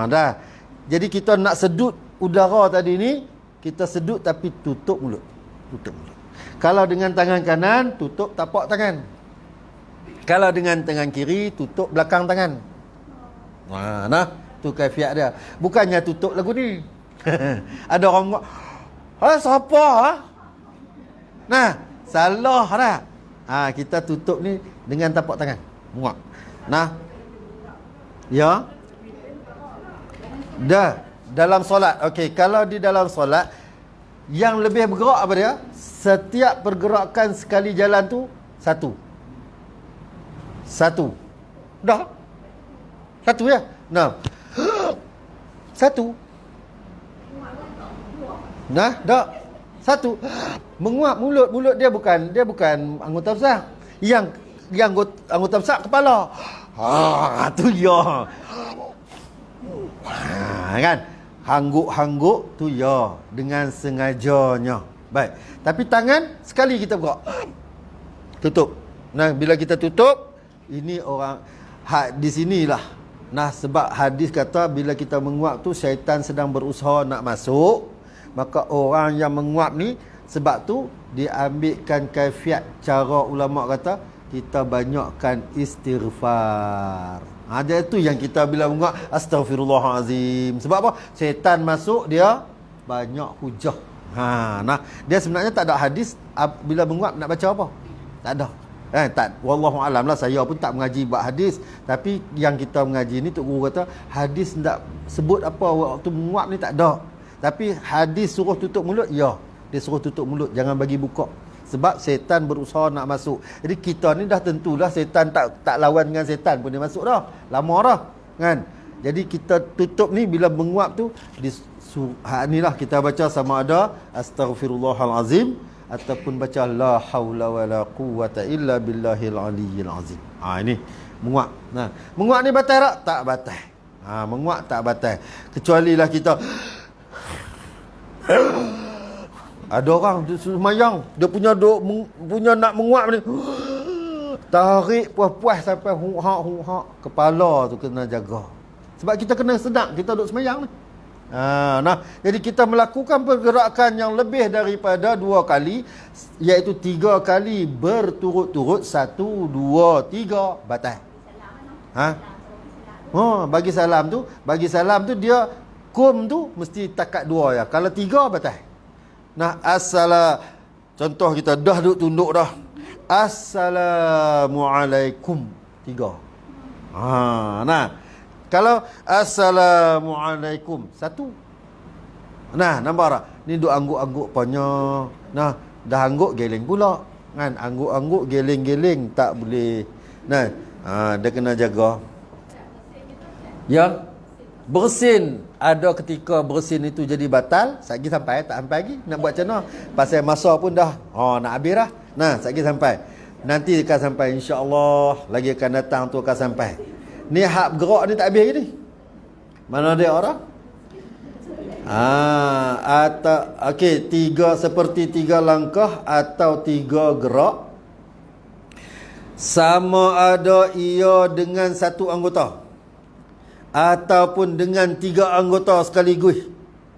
Dah. Jadi kita nak sedut udara tadi ni, kita sedut tapi tutup mulut. Kalau dengan tangan kanan, tutup tapak tangan. Kalau dengan tangan kiri, tutup belakang tangan. Tu kaifiat dia. Bukannya tutup lagu ni. Ada orang buat, siapa? Nah, salah dah. Kita tutup ni dengan tapak tangan. Muak. Nah. Ya. Dah. Dalam solat. Okey, kalau di dalam solat, yang lebih bergerak apa dia? Setiap pergerakan sekali jalan tu satu. Dah. Satu ya? Nah. Satu. Nah, dah. Satu. Menguap mulut dia bukan anggota besar. Yang anggota besar kepala. Tu ya. Kan? Hangguk tu ya, dengan sengajanya. Baik. Tapi tangan sekali kita buka. Tutup. Nah, bila kita tutup, ini orang di sinilah. Nah, sebab hadis kata bila kita menguap tu syaitan sedang berusaha nak masuk, maka orang yang menguap ni sebab tu diambilkan kaifiat cara ulama kata kita banyakkan istighfar. Dia tu yang kita bila menguap astaghfirullahalazim. Sebab apa? Syaitan masuk dia banyak hujah. Nah, dia sebenarnya tak ada hadis bila menguap nak baca apa. Tak ada. Tak, wallahu alam lah, saya pun tak mengaji bab hadis. Tapi yang kita mengaji ni Tok Guru kata hadis tak sebut apa waktu menguap ni tak ada. Tapi hadis suruh tutup mulut, ya. Dia suruh tutup mulut, jangan bagi buka. Sebab syaitan berusaha nak masuk. Jadi kita ni dah tentulah syaitan tak lawan dengan syaitan pun dia masuk dah. Lama dah, kan? Jadi kita tutup ni bila menguap tu inilah kita baca sama ada astaghfirullahalazim ataupun baca la haula wala quwata illa billahil aliyyil azim. Ini menguap. Nah, menguap ni batal tak? Tak batal. Menguap tak batal. Kecualilah kita ada orang semayang, dia punya nak menguap ni. Tarik puas-puas sampai huk-hak. Kepala tu kena jaga. Sebab kita kena sedar kita duduk semayang ni. Nah, jadi kita melakukan pergerakan yang lebih daripada 2 kali, iaitu 3 kali berturut-turut, 1, 2, 3 batal. Bagi salam tu dia kum tu mesti takat 2 ya. Kalau 3 batal. Nah, contoh kita dah duduk tunduk dah. Assalamualaikum 3. Nah, kalau assalamualaikum 1. Nah, nampak tak? Ni duk angguk-angguk panya. Nah, dah angguk geleng pula. Kan? Angguk-angguk geleng-geleng tak boleh. Nah, dia kena jaga. Ya. Bersin. Ada ketika bersin itu jadi batal. Sagi sampai, tak sampai lagi. Nak buat macam mana? Pasal masa pun dah. Nak habis dah. Nah, sagi sampai. Nanti akan sampai. InsyaAllah. Lagi akan datang tu akan sampai. Ni hak bergerak ni tak habis lagi ni. Mana dia orang? Atau okey, 3 seperti 3 langkah atau 3 gerak. Sama ada ia dengan 1 anggota ataupun dengan 3 anggota sekaligus.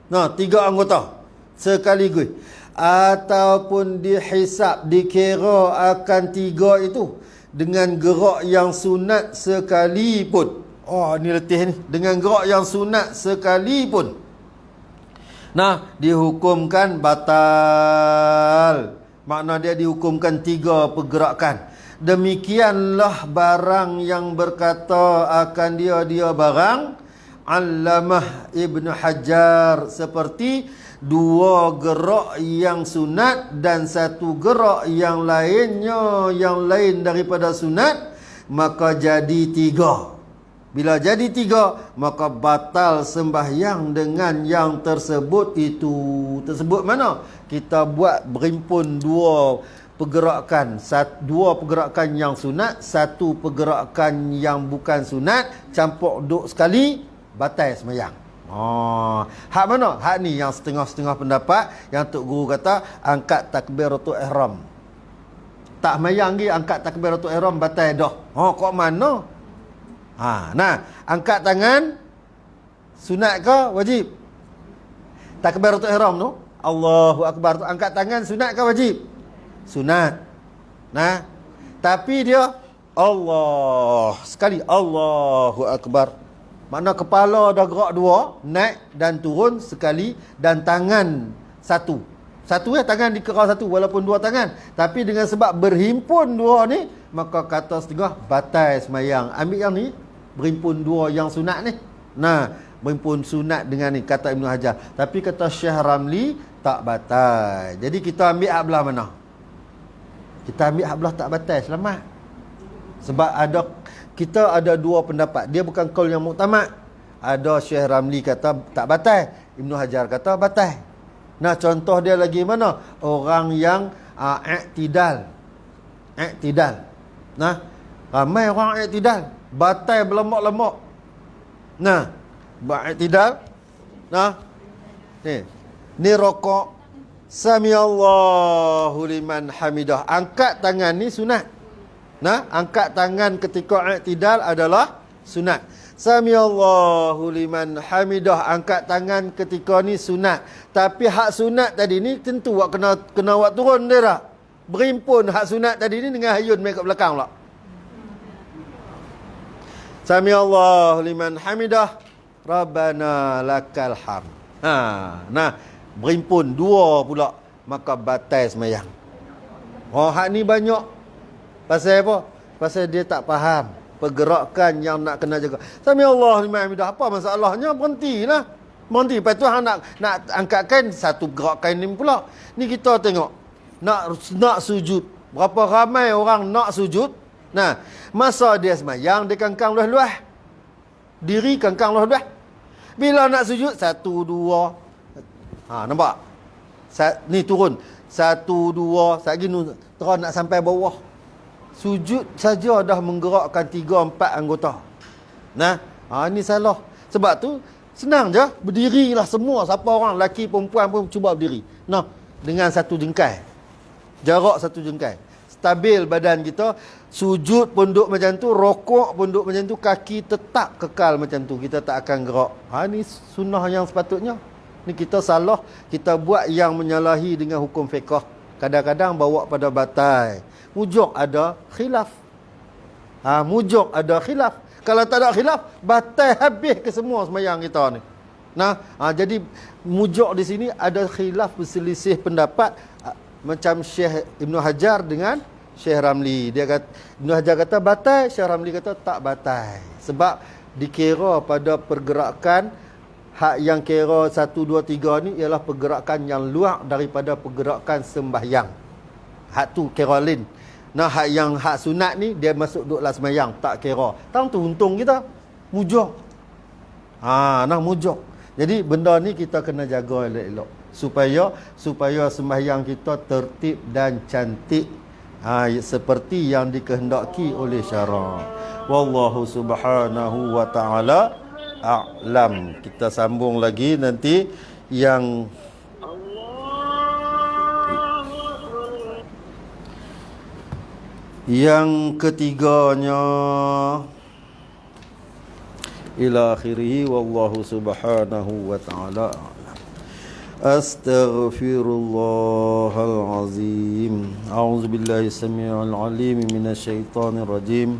3 anggota sekaligus. Ataupun dihisap, dikira akan 3 itu dengan gerak yang sunat sekalipun. Oh, ni letih ni. Dengan gerak yang sunat sekalipun. Dihukumkan batal. Makna dia dihukumkan 3 pergerakan. Demikianlah barang yang berkata akan dia barang Allamah Ibn Hajar, seperti 2 gerak yang sunat dan 1 gerak yang lainnya, yang lain daripada sunat, maka jadi 3. Bila jadi 3, maka batal sembahyang dengan yang tersebut itu. Tersebut mana? Kita buat berimpun 2 pergerakan. 2 pergerakan yang sunat, 1 pergerakan yang bukan sunat, campur duk sekali, batal sembahyang. Hak mana? Hak ni yang setengah-setengah pendapat, yang Tok Guru kata angkat takbiratul ihram. Tak sembahyang lagi, angkat takbiratul ihram batal dah. Kok mana? Angkat tangan sunat ke wajib? Takbiratul ihram tu, Allahu akbar tu, angkat tangan sunat ke wajib? Sunat. Tapi dia Allah sekali, Allahu akbar. Makna kepala dah gerak 2, naik dan turun sekali, dan tangan 1. Tangan dikira 1 walaupun 2 tangan. Tapi dengan sebab berhimpun 2 ni, maka kata setengah batal sembahyang. Ambil yang ni, berimpun 2 yang sunat ni. Berimpun sunat dengan ni, kata Ibn Hajar. Tapi kata Syekh Ramli tak batal. Jadi kita ambil hak belah mana? Kita ambil hak belah tak batal, selamat. Sebab kita ada 2 pendapat. Dia bukan kaul yang muktamad. Ada Syekh Ramli kata tak batal, Ibn Hajar kata batal. Contoh dia lagi mana? Orang yang i'tidal. Ramai orang i'tidal, batal berlemak-lemak. I'tidal. Ni rokok, Sami Allahu liman hamidah. Angkat tangan ni sunat. Angkat tangan ketika i'tidal adalah sunat. Sami Allahu liman hamidah, angkat tangan ketika ni sunat. Tapi hak sunat tadi ni tentu kena awak turun dia dah. Berimpun hak sunat tadi ni dengan hayun mai kat belakang pula. Sami Allahu liman hamidah, Rabbana lakal hamd. Berimpun 2 pula, maka batal sembahyang. Hak ni banyak. Pasal apa? Pasal dia tak faham pergerakan yang nak kena jaga. Sami Allah liman hamidah, apa masalahnya? Berhentilah. Berhenti. Lepas tu hang nak angkatkan 1 gerakan ni pula. Ni kita tengok nak sujud. Berapa ramai orang nak sujud? Masa dia sembahyang, dia kangkang luah-luah. Diri kangkang luah-luah. Bila nak sujud 1 2. Nampak? Ni turun 1 2, lagi terus nak sampai bawah. Sujud saja dah menggerakkan 3 4 anggota. Ini salah. Sebab tu senang je, berdirilah semua. Siapa orang, lelaki perempuan pun cuba berdiri. Dengan 1 jengkai. Jarak 1 jengkai. Stabil badan kita. Sujud pun duduk macam tu, rokok pun duduk macam tu, kaki tetap kekal macam tu. Kita tak akan gerak. Ni sunnah yang sepatutnya. Ni kita salah, kita buat yang menyalahi dengan hukum fiqh. Kadang-kadang bawa pada batal. Mujuk ada khilaf. Mujuk ada khilaf. Kalau tak ada khilaf, batal habis ke semua sembahyang kita ni. Jadi mujuk di sini ada khilaf, berselisih pendapat, macam Syekh Ibn Hajar dengan Syekh Ramli. Ibn Hajar kata batal, Syekh Ramli kata tak batal. Sebab dikira pada pergerakan, hak yang kira 1 2 3 ni ialah pergerakan yang luar daripada pergerakan sembahyang. Hak tu kira lain. Hak sunat ni dia masuk duduklah sembahyang, tak kira. Tahu tu untung kita mujuk. Mujuk. Jadi benda ni kita kena jaga elok-elok supaya sembahyang kita tertib dan cantik. Seperti yang dikehendaki oleh syarak. Wallahu subhanahu wa ta'ala a'lam. Kita sambung lagi nanti yang ketiganya ila akhirih. Wallahu subhanahu wa ta'ala a'lam. Astaghfirullahal azim. A'udzubillahi samii'il 'aliim minasyaitonir rajim.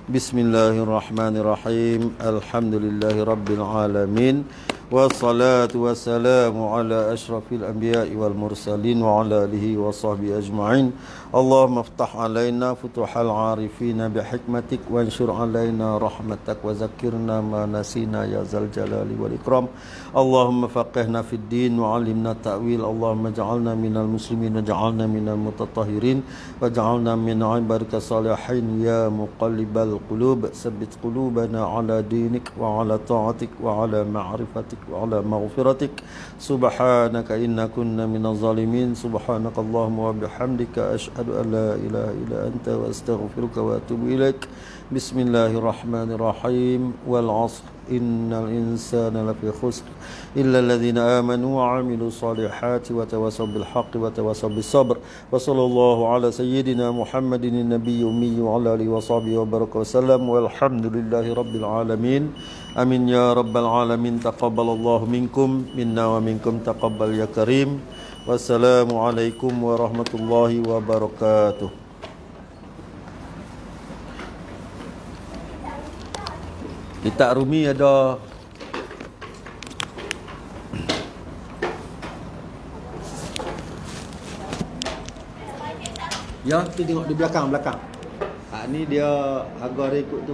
Bismillahirrahmanirrahim. Alhamdulillahi rabbil alamin. Wassalatu wassalamu ala asyrafil anbiya'i wal mursalin wa ala alihi wa sahbihi ajma'in. Allahumma iftah alaina futuhal arifina bihikmatik wa anshur alaina rahmatak wa zakirna ma nasina ya zal jalali wal ikram. Allahumma faqihna fid din wa alimna ta'wil. Allahumma ja'alna minal muslimin wa ja'alna minal mutatahhirin wa ja'alna min ibadika salihin ya muqallibal qulub. Sabbit qulubana ala dinik wa ala ta'atik wa ala ma'rifatik wa ala maghfiratik. Subhanaka inna kunna minaz zalimin. Subhanaka Allahumma wa bihamdika asyhadu an la ilaha illa anta wa astaghfiruka wa atubu ilaik. Bismillahirrahmanirrahim. Wal 'ashr innal insana lafi khusr illa alladhina amanu wa 'amilus solihati wa tawassaw bil haqqi wa tawassaw bis sabr. Wa sallallahu ala sayyidina Muhammadin nabiyyi ummi wa ala alihi wa sahbihi wa baraka wasallam. Walhamdulillahi rabbil alamin. Amin ya rabbal alamin. Taqabbalallahu minkum minna wa minkum taqabbal ya karim. Wassalamualaikum warahmatullahi wabarakatuh. Kitab Rumi ada ya, tu tengok di belakang. Ni dia agar ikut tu.